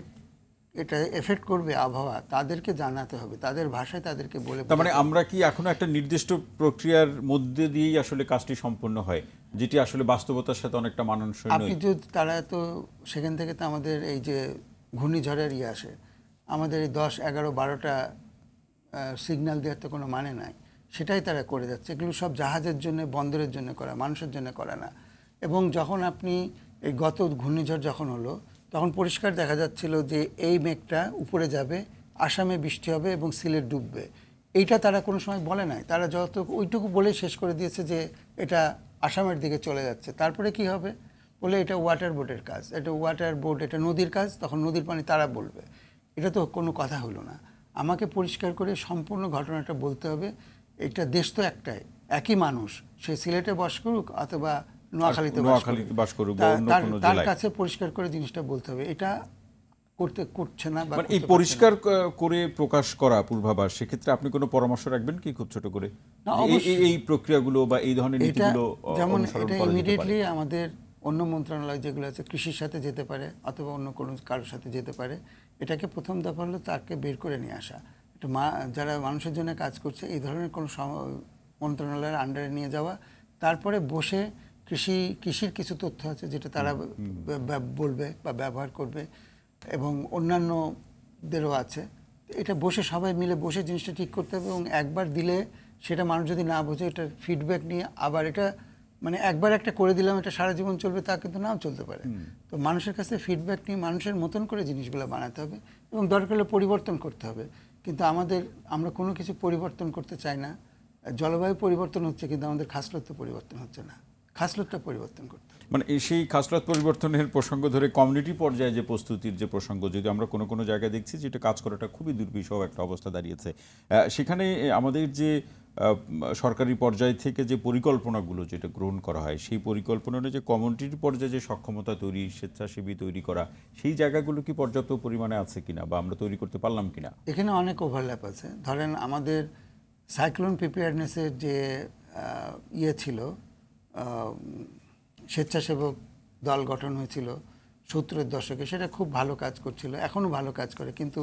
এটা এফেক্ট করবে আবহাওয়া তাদেরকে জানাতে হবে, তাদের ভাষায় তাদেরকে বলে। তার মানে আমরা কি এখনো একটা নির্দিষ্ট প্রক্রিয়ার মধ্যে দিয়েই আসলে কাজটি সম্পন্ন হয়, যেটি আসলে বাস্তবতার সাথে অনেকটা মানানসই নয়? আপনি যদি তারা তো সেখান থেকে তো আমাদের এই যে ঘূর্ণিঝড়ের আসে, আমাদের এই 10, 11, 12টা সিগন্যাল দেওয়ার তো কোনো মানে নাই, সেটাই তারা করে যাচ্ছে। এগুলো সব জাহাজের জন্য, বন্দরের জন্য করা, মানুষের জন্য করা না। এবং যখন আপনি এই গত ঘূর্ণিঝড় যখন হলো, তখন পরিষ্কার দেখা যাচ্ছিল যে এই মেঘটা উপরে যাবে, আসামে বৃষ্টি হবে এবং সিলেট ডুববে। এইটা তারা কোনো সময় বলে নাই, তারা যত ওইটুকু বলেই শেষ করে দিয়েছে যে এটা আসামের দিকে চলে যাচ্ছে। তারপরে কি হবে বলে এটা ওয়াটার বোর্ডের কাজ, এটা ওয়াটার বোর্ড, এটা নদীর কাজ, তখন নদীর পানি তারা বলবে। এটা তো কোনো কথা হলো না। আমাকে পরিষ্কার করে সম্পূর্ণ ঘটনাটা বলতে হবে। এটা দেশ তো একটাই, একই মানুষ, সে সিলেটে বাস করুক অথবা নোয়াখালীতে বাস করুক, তার কাছে পরিষ্কার করে জিনিসটা বলতে হবে। এটা করছে না। এই পরিষ্কার করে প্রকাশ করা পূর্বাভাস, সেক্ষেত্রে আপনি কোনো পরামর্শ রাখবেন কি খুব ছোট করে এই প্রক্রিয়াগুলো বা এই ধরনের নীতিগুলো? যেমন এটা ইমিডিয়েটলি আমাদের অন্য মন্ত্রণালয় যেগুলো আছে, কৃষির সাথে যেতে পারে অথবা অন্য কোনো কারোর সাথে যেতে পারে। এটাকে প্রথম দফা হলো তাকে বের করে নিয়ে আসা। এটা যারা মানুষের জন্য কাজ করছে এই ধরনের কোনো মন্ত্রণালয়ের আন্ডারে নিয়ে যাওয়া, তারপরে বসে কৃষির কিছু তথ্য আছে যেটা তারা বলবে বা ব্যবহার করবে, এবং অন্যান্যদেরও আছে। এটা বসে সবাই মিলে বসে জিনিসটা ঠিক করতে হবে। এবং একবার দিলে সেটা মানুষ যদি না বোঝে, এটার ফিডব্যাক নিয়ে আবার এটা মানে একবার একটা করে দিলাম এটা সারা জীবন চলবে তা কিন্তু নাও চলতে পারে। তো মানুষের কাছে ফিডব্যাক নিয়ে মানুষের মতন করে জিনিসগুলো বানাতে হবে এবং দরকার হলে পরিবর্তন করতে হবে। কিন্তু আমরা কোনো কিছু পরিবর্তন করতে চাই না। জলবায়ু পরিবর্তন হচ্ছে, কিন্তু আমাদের খাসলত পরিবর্তন হচ্ছে না। খাসলতটা পরিবর্তন করতে হবে। মানে সেই খাসলত পরিবর্তনের প্রসঙ্গ ধরে কমিউনিটি পর্যায়ে যে প্রস্তুতির যে প্রসঙ্গ, যদি আমরা কোনো জায়গায় দেখছি যেটা কাজ করাটা খুবই দুর্বিষহ একটা অবস্থা দাঁড়িয়েছে, সেখানে আমাদের যে সরকারি পর্যায় থেকে যে পরিকল্পনাগুলো যেটা গ্রহণ করা হয়, সেই পরিকল্পনার যে কমিউনিটির পর্যায়ে যে সক্ষমতা তৈরি, স্বেচ্ছাসেবী তৈরি করা, সেই জায়গাগুলো কি পর্যাপ্ত পরিমাণে আছে কিনা বা আমরা তৈরি করতে পারলাম কিনা? এখানে অনেক ওভারল্যাপ আছে। ধরেন আমাদের সাইক্লোন প্রিপেয়ারনেসের যে ছিল, স্বেচ্ছাসেবক দল গঠন হয়েছিল 70-এর দশকে, সেটা খুব ভালো কাজ করছিল, এখনও ভালো কাজ করে। কিন্তু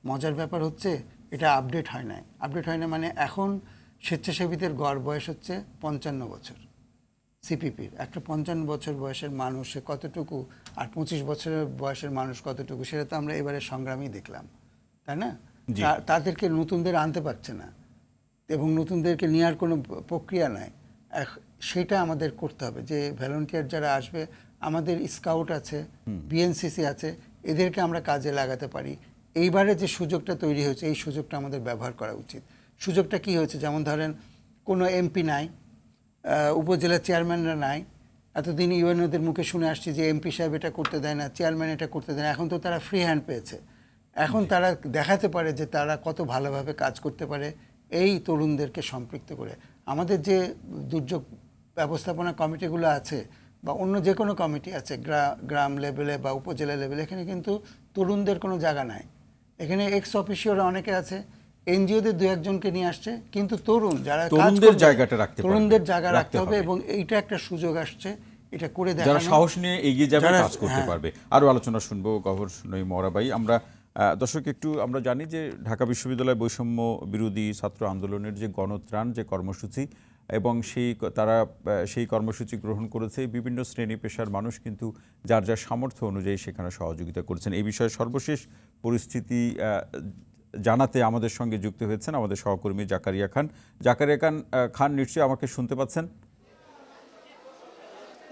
মজার ব্যাপার হচ্ছে এটা আপডেট হয় না। মানে এখন স্বেচ্ছাসেবীদের গড় বয়স হচ্ছে 55 বছর। সিপিপির একটা 55 বছর বয়সের মানুষ সে কতটুকু, আর 25 বছরের বয়সের মানুষ কতটুকু, সেটা তো আমরা এবারে সংগ্রামই দেখলাম, তাই না? তাদেরকে নতুনদের আনতে পারছে না এবং নতুনদেরকে নেওয়ার কোনো প্রক্রিয়া নাই। সেটা আমাদের করতে হবে যে ভলেন্টিয়ার যারা আসবে, আমাদের স্কাউট আছে, বিএনসিসি আছে, এদেরকে আমরা কাজে লাগাতে পারি। এইবারে যে সুযোগটা তৈরি হয়েছে, এই সুযোগটা আমাদের ব্যবহার করা উচিত। সুযোগটা কি হয়েছে, যেমন ধরেন কোনো এমপি নাই, উপজেলা চেয়ারম্যানরা নাই। এতদিন ইউএনওদের মুখে শুনে আসছি যে এমপি সাহেব এটা করতে দেয় না, চেয়ারম্যান এটা করতে দেয় না। এখন তো তারা ফ্রি হ্যান্ড পেয়েছে, এখন তারা দেখাতে পারে যে তারা কত ভালোভাবে কাজ করতে পারে এই তরুণদেরকে সম্পৃক্ত করে। আমাদের যে দুর্যোগ ব্যবস্থাপনা কমিটিগুলো আছে বা অন্য যে কোনো কমিটি আছে, গ্রাম লেভেলে বা উপজেলা লেভেলে, এখানে কিন্তু তরুণদের কোনো জায়গা নাই। এখানে এক্স অফিসিওরা অনেকে আছে, এনজিওদের 2-1জনকে নিয়ে আসছে, কিন্তু তরুণ যারা তরুণদের জায়গা রাখতে হবে এবং এইটা একটা সুযোগ আসছে, এটা করে দেখানো, যারা সাহস নিয়ে এগিয়ে যাবে, কাজ করতে পারবে। আরো আলোচনা শুনবো গভর্নর নঈম ওয়ারা ভাই। দর্শক একটু আমরা জানি যে ঢাকা বিশ্ববিদ্যালয় বৈষম্য বিরোধী ছাত্র আন্দোলনের যে গণত্রাণ যে কর্মসূচি, এবং তারা সেই কর্মসূচি গ্রহণ করেছে। বিভিন্ন শ্রেণী পেশার মানুষ কিন্তু যার যার সামর্থ্য অনুযায়ী সেখানে সহযোগিতা করেছেন। এই বিষয়ে সর্বশেষ পরিস্থিতি জানাতে আমাদের সঙ্গে যুক্ত হয়েছেন আমাদের সহকর্মী জাকারিয়া খান। নিশ্চয়ই আমাকে শুনতে পাচ্ছেন?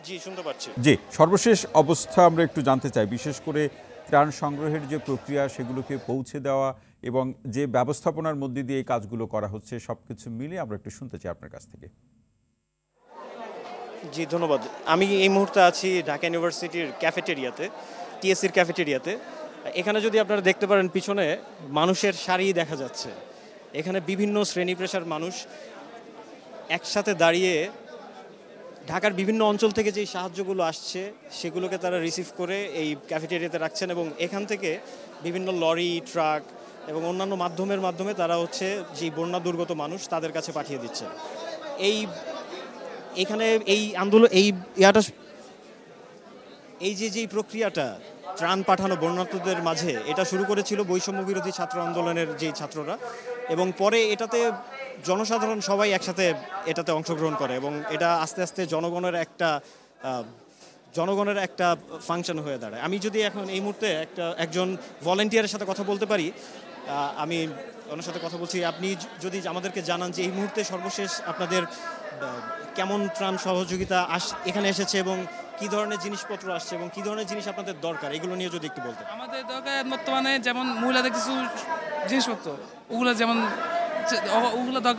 জি, শুনতে পাচ্ছি। জি, সর্বশেষ অবস্থা আমরা একটু জানতে চাই, বিশেষ করে ত্রাণ সংগ্রহের যে প্রক্রিয়া, সেগুলোকে পৌঁছে দেওয়া এবং যে ব্যবস্থাপনার মধ্যে দিয়ে এই কাজগুলো করা হচ্ছে, সবকিছু মিলে আমরা একটু শুনতে চাই আপনার কাছ থেকে। জি, ধন্যবাদ। আমি এই মুহূর্তে আছি ঢাকা ইউনিভার্সিটির ক্যাফেটেরিয়াতে, টিএসসির ক্যাফেটেরিয়াতে। এখানে যদি আপনারা দেখতে পারেন, পিছনে মানুষের সারি দেখা যাচ্ছে। এখানে বিভিন্ন শ্রেণী পেশার মানুষ একসাথে দাঁড়িয়ে ঢাকার বিভিন্ন অঞ্চল থেকে যেই সাহায্যগুলো আসছে সেগুলোকে তারা রিসিভ করে এই ক্যাফেটেরিয়াতে রাখছেন এবং এখান থেকে বিভিন্ন লরি, ট্রাক এবং অন্যান্য মাধ্যমে তারা হচ্ছে যেই বন্যা দুর্গত মানুষ তাদের কাছে পাঠিয়ে দিচ্ছেন। এখানে এই আন্দোলন এই যেই প্রক্রিয়াটা ত্রাণ পাঠানো বন্যার্তদের মাঝে, এটা শুরু করেছিল বৈষম্য বিরোধী ছাত্র আন্দোলনের যেই ছাত্ররা, এবং পরে এটাতে জনসাধারণ সবাই একসাথে এটাতে অংশগ্রহণ করে এবং এটা আস্তে আস্তে জনগণের একটা ফাংশন হয়ে দাঁড়ায়। আমি যদি এখন এই মুহূর্তে একজন ভলান্টিয়ারের সাথে কথা বলতে পারি, আমি ওনার সাথে কথা বলছি। আপনি যদি আমাদেরকে জানান যে এই মুহূর্তে সর্বশেষ আপনাদের কেমন ত্রাণ সহযোগিতা এখানে এসেছে এবং কি ধরনের জিনিসপত্র আসছে এবং কি ধরনের জিনিস আপনাদের দরকার, এগুলো নিয়ে যদি একটু বলতেন। আমাদের দরকার বর্তমানে যেমন মহিলাদের কিছু জিনিসপত্র, ওগুলো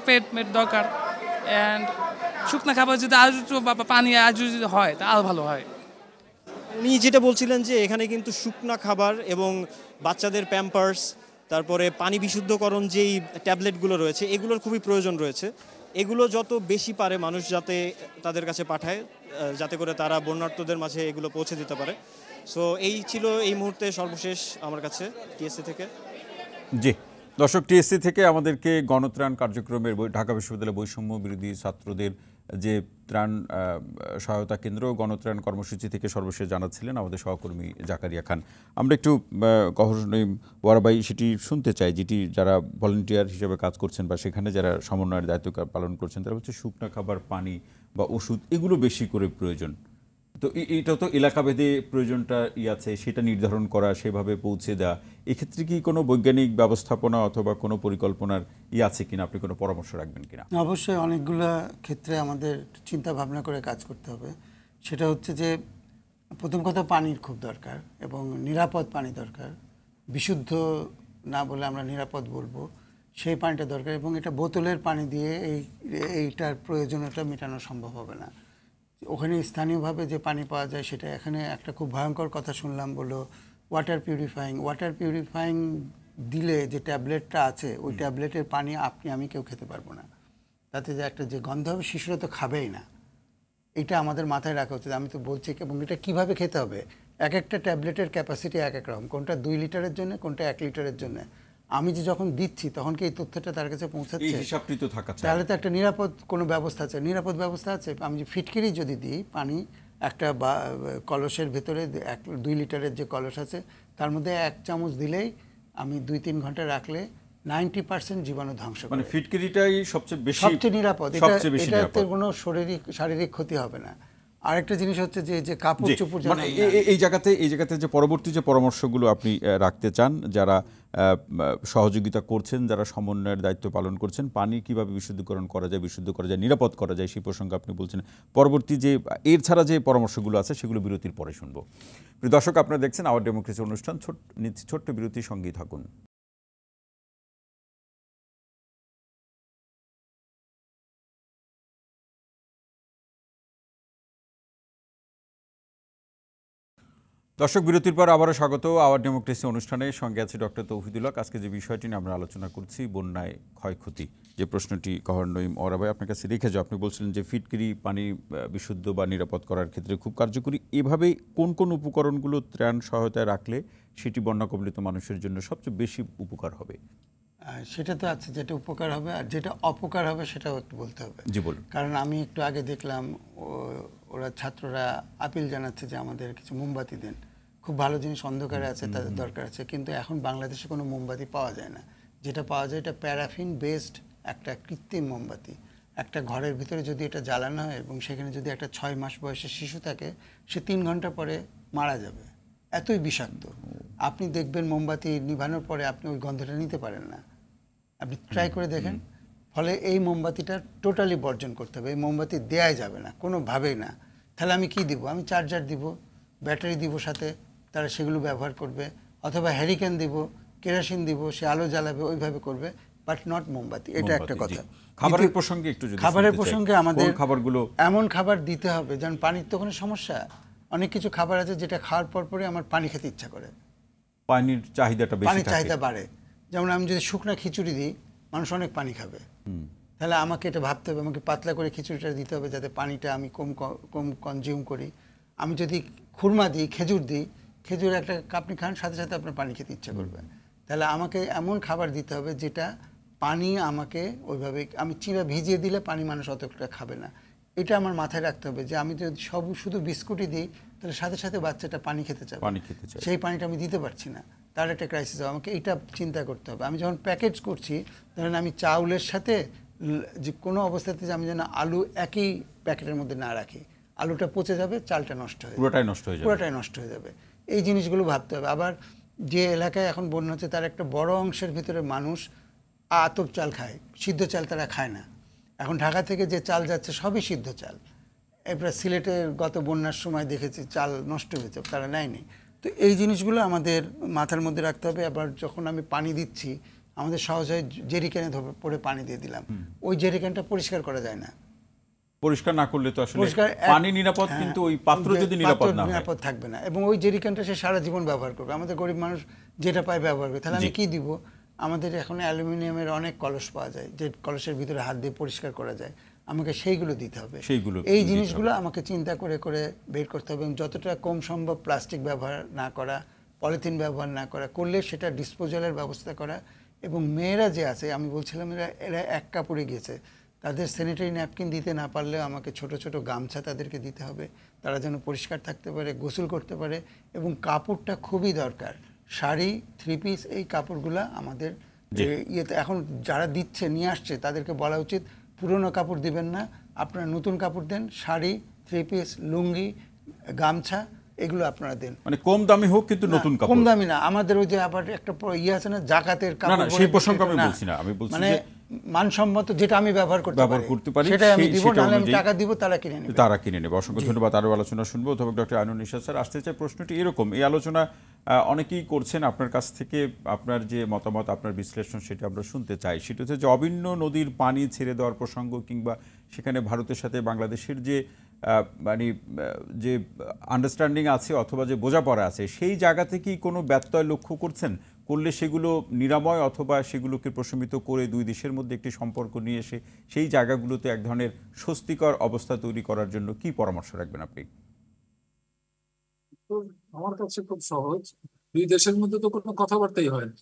পেট দরকার, অ্যান্ড শুকনো খাবার যদি আরো একটু পানি আরো যদি হয় তা আরো ভালো হয়। উনি যেটা বলছিলেন যে এখানে কিন্তু শুকনা খাবার এবং বাচ্চাদের প্যাম্পার্স, তারপরে পানি বিশুদ্ধকরণ যেই ট্যাবলেটগুলো রয়েছে এগুলোর খুবই প্রয়োজন রয়েছে। এগুলো যত বেশি পারে মানুষ যাতে তাদের কাছে পাঠায়, যাতে করে তারা বন্যার্তদের মাঝে এগুলো পৌঁছে দিতে পারে। সো এই ছিল এই মুহূর্তে সর্বশেষ আমার কাছে টিএসসি থেকে। জি দর্শক, টিএসসি থেকে আমাদেরকে গণত্রাণ কার্যক্রমের ঢাকা বিশ্ববিদ্যালয় বৈষম্য বিরোধী ছাত্রদের যে ত্রাণ সহায়তা কেন্দ্র গণত্রাণ কর্মসূচি থেকে সর্বশেষ জানাচ্ছিলেন আমাদের সহকর্মী জাকারিয়া খান। আমরা একটু ওয়ারাবাই সেটি শুনতে চাই, যেটি যারা ভলান্টিয়ার হিসেবে কাজ করছেন বা সেখানে যারা সমন্বয়ের দায়িত্ব পালন করছেন, তারা হচ্ছে শুকনা খাবার, পানি বা ওষুধ এগুলো বেশি করে প্রয়োজন। তো এটা তো এলাকাভেদে প্রয়োজনটা আছে, সেটা নির্ধারণ করা, সেভাবে পৌঁছে দেওয়া, এক্ষেত্রে কি কোনো বৈজ্ঞানিক ব্যবস্থাপনা অথবা কোনো পরিকল্পনার আছে কিনা, আপনি কোনো পরামর্শ রাখবেন কিনা? অবশ্যই অনেকগুলো ক্ষেত্রে আমাদের চিন্তা ভাবনা করে কাজ করতে হবে। সেটা হচ্ছে যে প্রথম কথা পানির খুব দরকার এবং নিরাপদ পানি দরকার। বিশুদ্ধ না বলে আমরা নিরাপদ বলবো, সেই পানিটা দরকার এবং এটা বোতলের পানি দিয়ে এইটার প্রয়োজনীয়তা মেটানো সম্ভব হবে না। ওখানে স্থানীয়ভাবে যে পানি পাওয়া যায় সেটা, এখানে একটা খুব ভয়ঙ্কর কথা শুনলাম, বললো ওয়াটার পিউরিফাইং দিলে যে ট্যাবলেটটা আছে ওই ট্যাবলেটের পানি আমি কেউ খেতে পারবো না, তাতে যে একটা যে গন্ধ হবে, শিশুরা তো খাবেই না। এটা আমাদের মাথায় রাখা উচিত। আমি তো বলছি, এবং এটা কীভাবে খেতে হবে, এক একটা ট্যাবলেটের ক্যাপাসিটি এক এক রকম, কোনটা 2 লিটারের জন্য, কোনটা 1 লিটারের জন্য। আমি যে যখন দিচ্ছি তখন কি এই তথ্যটা তার কাছে পৌঁছাচ্ছে? তাহলে তো একটা নিরাপদ কোনো ব্যবস্থা আছে, নিরাপদ ব্যবস্থা আছে। আমি যে ফিটকিরি যদি দিই পানি, একটা কলসের ভেতরে 2 লিটারের যে কলস আছে তার মধ্যে 1 চামচ দিলেই আমি 2-3 ঘন্টা রাখলে 90% জীবাণু ধ্বংস করে। মানে ফিটকিরিটাই সবচেয়ে নিরাপদ। এটাতে কোনো শারীরিক ক্ষতি হবে না। আরেকটা জিনিস হচ্ছে যে কাপড় চোপড়, মানে এই জায়গাতে যে পরবর্তী যে পরামর্শগুলো আপনি রাখতে চান, যারা সহযোগিতা করছেন, যারা সমন্বয়ের দায়িত্ব পালন করছেন, পানি কিভাবে বিশুদ্ধ করা যায়, নিরাপদ করা যায়, সেই প্রসঙ্গে আপনি বলছেন। পরবর্তী যে এর ছাড়া যে পরামর্শগুলো আছে সেগুলো বিরতির পরে শুনবো। প্রিয় দর্শক, আপনারা দেখছেন আওয়ার ডেমোক্রেসি অনুষ্ঠান। ছোট্ট বিরতির সঙ্গেই থাকুন। দর্শক, বিরতির পর আবারও স্বাগত আওয়ার ডেমোক্রেসি অনুষ্ঠানে। সঙ্গে আছে ডক্টর তৌহিদুল হক। আজকে যে বিষয়টি নিয়ে আমরা আলোচনা করছি, বন্যায় ক্ষয়ক্ষতি, যে প্রশ্নটি গভর্নর নঈম ওয়ারাবাই আপনার কাছে রেখে যাও। আপনি বলছিলেন যে ফিটকিরি পানি বিশুদ্ধ বা নিরাপদ করার ক্ষেত্রে খুব কার্যকরী। এভাবে কোন কোন উপকরণগুলো ত্রাণ সহায়তায় রাখলে সেটি বন্যা কবলিত মানুষের জন্য সবচেয়ে বেশি উপকার হবে? সেটা তো আছে, যেটা উপকার হবে, আর যেটা অপকার হবে সেটাও একটু বলতে হবে। জি বলুন। কারণ আমি একটু আগে দেখলাম ওরা ছাত্ররা আপিল জানাচ্ছে যে আমাদের কিছু মোমবাতি দেন। খুব ভালো জিনিস, অন্ধকারে আছে, তাদের দরকার আছে, কিন্তু এখন বাংলাদেশে কোনো মোমবাতি পাওয়া যায় না। যেটা পাওয়া যায় এটা প্যারাফিন বেসড একটা কৃত্রিম মোমবাতি। একটা ঘরের ভিতরে যদি এটা জ্বালানো হয় এবং সেখানে যদি একটা 6 মাস বয়সের শিশু থাকে, সে 3 ঘন্টা পরে মারা যাবে, এতই বিষাক্ত। আপনি দেখবেন মোমবাতি নিভানোর পরে আপনি ওই গন্ধটা নিতে পারেন না। আপনি ট্রাই করে দেখেন। ফলে এই মোমবাতিটা টোটালি বর্জন করতে হবে। এই মোমবাতি দেয়াই যাবে না কোনোভাবেই না। তাহলে আমি কি দিব? আমি চার্জার দিব, ব্যাটারি দিব সাথে, তারা সেগুলো ব্যবহার করবে, অথবা হ্যারিকেন দিব, কেরোসিন দিব, সে আলো জ্বালাবে, ওইভাবে করবে, বাট নট মোমবাতি। এটা একটা কথা। খাবারের প্রসঙ্গে একটু যদি খাবারের প্রসঙ্গে আমাদের খাবারগুলো এমন খাবার দিতে হবে যেমন পানির তো কোনো সমস্যা, অনেক কিছু খাবার আছে যেটা খাওয়ার পরপরই আমার পানি খেতে ইচ্ছা করে, পানির চাহিদাটা বেশি, পানির চাহিদা বাড়ে। যেমন আমি যদি শুকনা খিচুড়ি দিই, মানুষ অনেক পানি খাবে, তাহলে আমাকে এটা ভাবতে হবে, আমাকে পাতলা করে খিচুড়িটা দিতে হবে যাতে পানিটা আমি কম কনজিউম করি। আমি যদি খুরমা দিই, খেজুর দিই, খেজুর একটা আপনি খান, সাথে সাথে আপনার পানি খেতে ইচ্ছা করবে। তাহলে আমাকে এমন খাবার দিতে হবে যেটা পানি আমাকে ওইভাবে, আমি চিড়া ভিজিয়ে দিলে পানি মানুষ অতটা খাবে না। এটা আমার মাথায় রাখতে হবে যে আমি যদি শুধু বিস্কুটই দিই তাহলে সাথে সাথে বাচ্চাটা পানি খেতে চায়, সেই পানিটা আমি দিতে পারছি না, তার একটা ক্রাইসিস হবে। আমাকে এটা চিন্তা করতে হবে। আমি যখন প্যাকেজ করছি, ধরেন আমি চাউলের সাথে যে কোনো অবস্থাতে যে আমি যেন আলু একই প্যাকেটের মধ্যে না রাখি, আলুটা পচে যাবে, চালটা নষ্ট হয়ে যাবে, পুরোটাই নষ্ট হয়ে যাবে। এই জিনিসগুলো ভাবতে হবে। আবার যে এলাকায় এখন বন্যা হচ্ছে তার একটা বড় অংশের ভিতরে মানুষ আতপ চাল খায়, সিদ্ধ চাল তারা খায় না। এখন ঢাকা থেকে যে চাল যাচ্ছে সবই সিদ্ধ চাল। এরপরে সিলেটের গত বন্যার সময় দেখেছি চাল নষ্ট হয়েছে, তারা নেয়নি। তো এই জিনিসগুলো আমাদের মাথার মধ্যে রাখতে হবে। আবার যখন আমি পানি দিচ্ছি, আমাদের সহজ হয় জেরিক্যানে পরে পানি দিয়ে দিলাম, ওই জেরিক্যানটা পরিষ্কার করা যায় না, পরিষ্কার না করলে তো আসলে পানি নিরাপদ, কিন্তু ওই পাত্র যদি নিরাপদ থাকবে না, এবং ওই জেরিক্যানটা সে সারা জীবন ব্যবহার করবে। আমাদের গরিব মানুষ যেটা পায় ব্যবহার করে, তাহলে আমি কি দিব? আমাদের এখন অ্যালুমিনিয়ামের অনেক কলস পাওয়া যায়, যে কলসের ভিতরে হাত দিয়ে পরিষ্কার করা যায়, আমাকে সেইগুলো দিতে হবে। এই জিনিসগুলো আমাকে চিন্তা করে করে বের করতে হবে। এবং যতটা কম সম্ভব প্লাস্টিক ব্যবহার না করা, পলিথিন ব্যবহার না করা, করলে সেটা ডিসপোজালের ব্যবস্থা করা। এবং মেয়েরা যে আছে, আমি বলছিলাম এরা এক কাপড়ে গেছে, তাদের স্যানিটারি ন্যাপকিন দিতে না পারলেও আমাকে ছোট ছোট গামছা তাদেরকে দিতে হবে, তারা যেন পরিষ্কার থাকতে পারে, গোসল করতে পারে। এবং কাপড়টা খুবই দরকার, শাড়ি, 3 পিস, এই কাপড়গুলা আমাদের ইয়েতে এখন যারা দিচ্ছে, নিয়ে আসছে, তাদেরকে বলা উচিত পুরনো কাপড় দিবেন না, আপনারা নতুন কাপড় দেন। শাড়ি, 3 পিস, লুঙ্গি, গামছা, এগুলো আপনারা দেন। মানে কম দামি হোক, কিন্তু নতুন কাপড়, কম দামি না। আমাদের ওই যে আবার একটা ইয়ে আছে না, জাকাতের কাপড়, সেই প্রসঙ্গ আমি বলছি না, আমি বলছি মানে মানসম্মত যেটা আমি ব্যবহার করতে পারি সেটাই আমি দিব, নাহলে আমি টাকা দিব, তারা কিনে নেবে। অসংখ্য ধন্যবাদ। আরও আলোচনা শুনবো। অধ্যাপক ডক্টর আইনুন নিশাত স্যার, আসতে চাই প্রশ্নটি এরকম, এই আলোচনা অনেকেই করছেন, আপনার কাছ থেকে আপনার যে মতামত, আপনার বিশ্লেষণ, সেটা আমরা শুনতে চাই। সেটা হচ্ছে যে অভিন্ন নদীর পানি ছেড়ে দেওয়ার প্রসঙ্গ, কিংবা সেখানে ভারতের সাথে বাংলাদেশের যে মানে যে আন্ডারস্ট্যান্ডিং আছে অথবা যে বোঝাপড়া আছে, সেই জায়গা থেকেই কোনো ব্যত্যয় লক্ষ্য করছেন? করলে সেগুলো নিরাময় অথবা সেগুলোকে প্রশমিত করে দুই দেশের মধ্যে একটি সম্পর্ক নিয়ে এসে সেই জায়গাগুলোতে এক ধরনের স্বস্তিকর অবস্থা তৈরি করার জন্য কি পরামর্শ রাখবেন আপনি? আমার কাছে খুব সহজ। দুই দেশের মধ্যে তো কোনো কথাবার্তাই হয় না,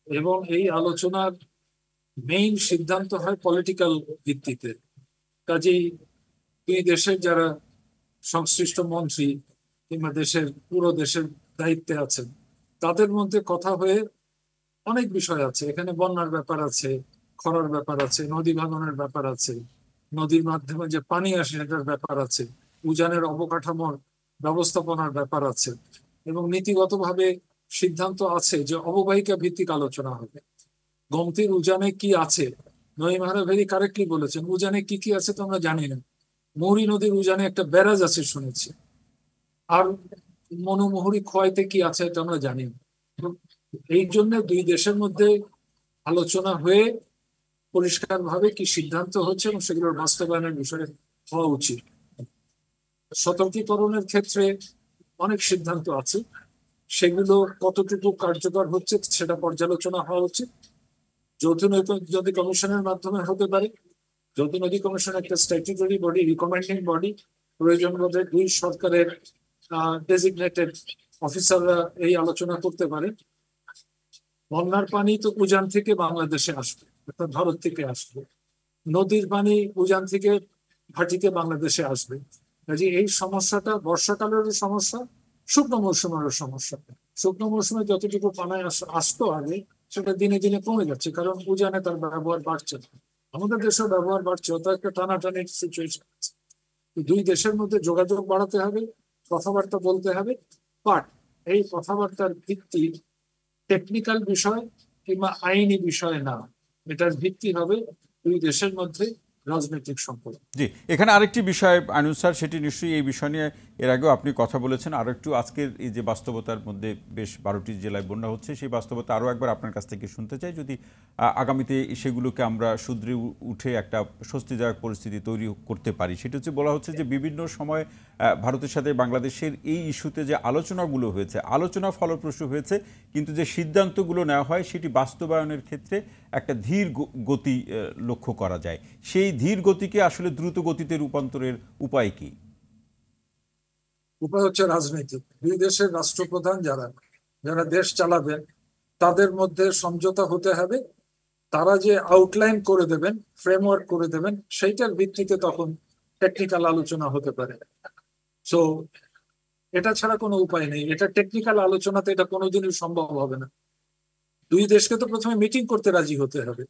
এবং এই আলোচনার মেইন সিদ্ধান্ত হয় পলিটিক্যাল ভিত্তিতে। কাজেই দুই দেশের যারা সংশ্লিষ্ট মন্ত্রী কিংবা পুরো দেশের দায়িত্বে আছেন, তাদের মধ্যে কথা হয়ে, অনেক বিষয় আছে এখানে, বন্যার ব্যাপার আছে, খরার ব্যাপার আছে, নদী ভাঙনের ব্যাপার আছে, নদীর মাধ্যমে যে পানি আসে সেটার ব্যাপার আছে, উজানের অবকাঠামোর ব্যবস্থাপনার ব্যাপার আছে, এবং নীতিগতভাবে সিদ্ধান্ত আছে যে অববাহিকা ভিত্তিক আলোচনা হবে। গোমতীর উজানে কি আছে, নঈম আহরা ভেরি কারেক্টলি বলেছেন, উজানে কি কি আছে তো আমরা জানি না। মুহুরী নদীর উজানে একটা ব্যারাজ আছে শুনেছি, আর মনোমুহুরী খোয়াইতে কি আছে এটা আমরা জানি না। এই জন্য দুই দেশের মধ্যে আলোচনা হয়ে পরিষ্কারভাবে কি সিদ্ধান্ত হচ্ছে এবং সেগুলোর বাস্তবায়নের বিষয়ে হওয়া উচিত। সতর্কীকরণের ক্ষেত্রে অনেক সিদ্ধান্ত আছে, সেগুলো কতটুকু কার্যকর হচ্ছে সেটা পর্যালোচনা হওয়া উচিত। যৌথ নদী কমিশনের মাধ্যমে হতে পারে। যৌথ নদী কমিশন একটা স্ট্যাটিউটরি বডি, রিকমেন্ডিং বডি, প্রয়োজন বোধে দুই সরকারের ডেজিগনেটেড অফিসাররা এই আলোচনা করতে পারে। বন্যার পানি তো উজান থেকে বাংলাদেশে আসবে, অর্থাৎ ভারত থেকে আসবে। নদীর পানি উজান থেকে ভাটিতে বাংলাদেশে আসবে। কাজে এই সমস্যাটা বর্ষাকালেরও সমস্যা, শুকনো মৌসুমেরও সমস্যা। শুকনো মৌসুমে যতটুকু পানি আসতো আগে, সেটা দিনে দিনে কমে যাচ্ছে, কারণ উজানে তার ব্যবহার বাড়ছে। আমাদের দেশেও ব্যবহার বাড়ছে, তো একটা টানাটানির সিচুয়েশন আছে। দুই দেশের মধ্যে যোগাযোগ বাড়াতে হবে, কথাবার্তা বলতে হবে, বাট এই কথাবার্তার ভিত্তি টেকনিক্যাল বিষয় কিংবা আইনি বিষয় না, এটার ভিত্তি হবে দুই দেশের মধ্যে রাজনৈতিক সম্পর্ক। জি, এখানে আরেকটি বিষয় আইনুন স্যার, সেটি নিশ্চয়ই এই বিষয় নিয়ে এর আগেও আপনি কথা বলেছেন। আরও একটু আজকের এই যে বাস্তবতার মধ্যে বেশ 12টি জেলায় বন্যা হচ্ছে, সেই বাস্তবতা আরও একবার আপনার কাছ থেকে শুনতে চাই, যদি আগামীতে সেগুলোকে আমরা শুধরে উঠে একটা স্বস্তিদায়ক পরিস্থিতি তৈরি করতে পারি। সেটা হচ্ছে, বলা হচ্ছে যে বিভিন্ন সময় ভারতের সাথে বাংলাদেশের এই ইস্যুতে যে আলোচনাগুলো হয়েছে, আলোচনা ফলপ্রসূ হয়েছে, কিন্তু যে সিদ্ধান্তগুলো নেওয়া হয় সেটি বাস্তবায়নের ক্ষেত্রে একটা ধীর গতি লক্ষ্য করা যায়। সেই ধীর গতিকে আসলে দ্রুত গতিতে রূপান্তরের উপায় কি? উপায় হচ্ছে রাজনীতি। দুই দেশের রাষ্ট্রপ্রধান যারা যারা দেশ চালাবেন তাদের মধ্যে সমঝোতা হতে হবে। তারা যে আউটলাইন করে দেবেন, ফ্রেমওয়ার্ক করে দেবেন, সেইটার ভিত্তিতে তখন টেকনিক্যাল আলোচনা হতে পারে। সো এটা ছাড়া কোনো উপায় নেই। এটা টেকনিক্যাল আলোচনাতে এটা কোনোদিনই সম্ভব হবে না। দুই দেশকে তো প্রথমে মিটিং করতে রাজি হতে হবে।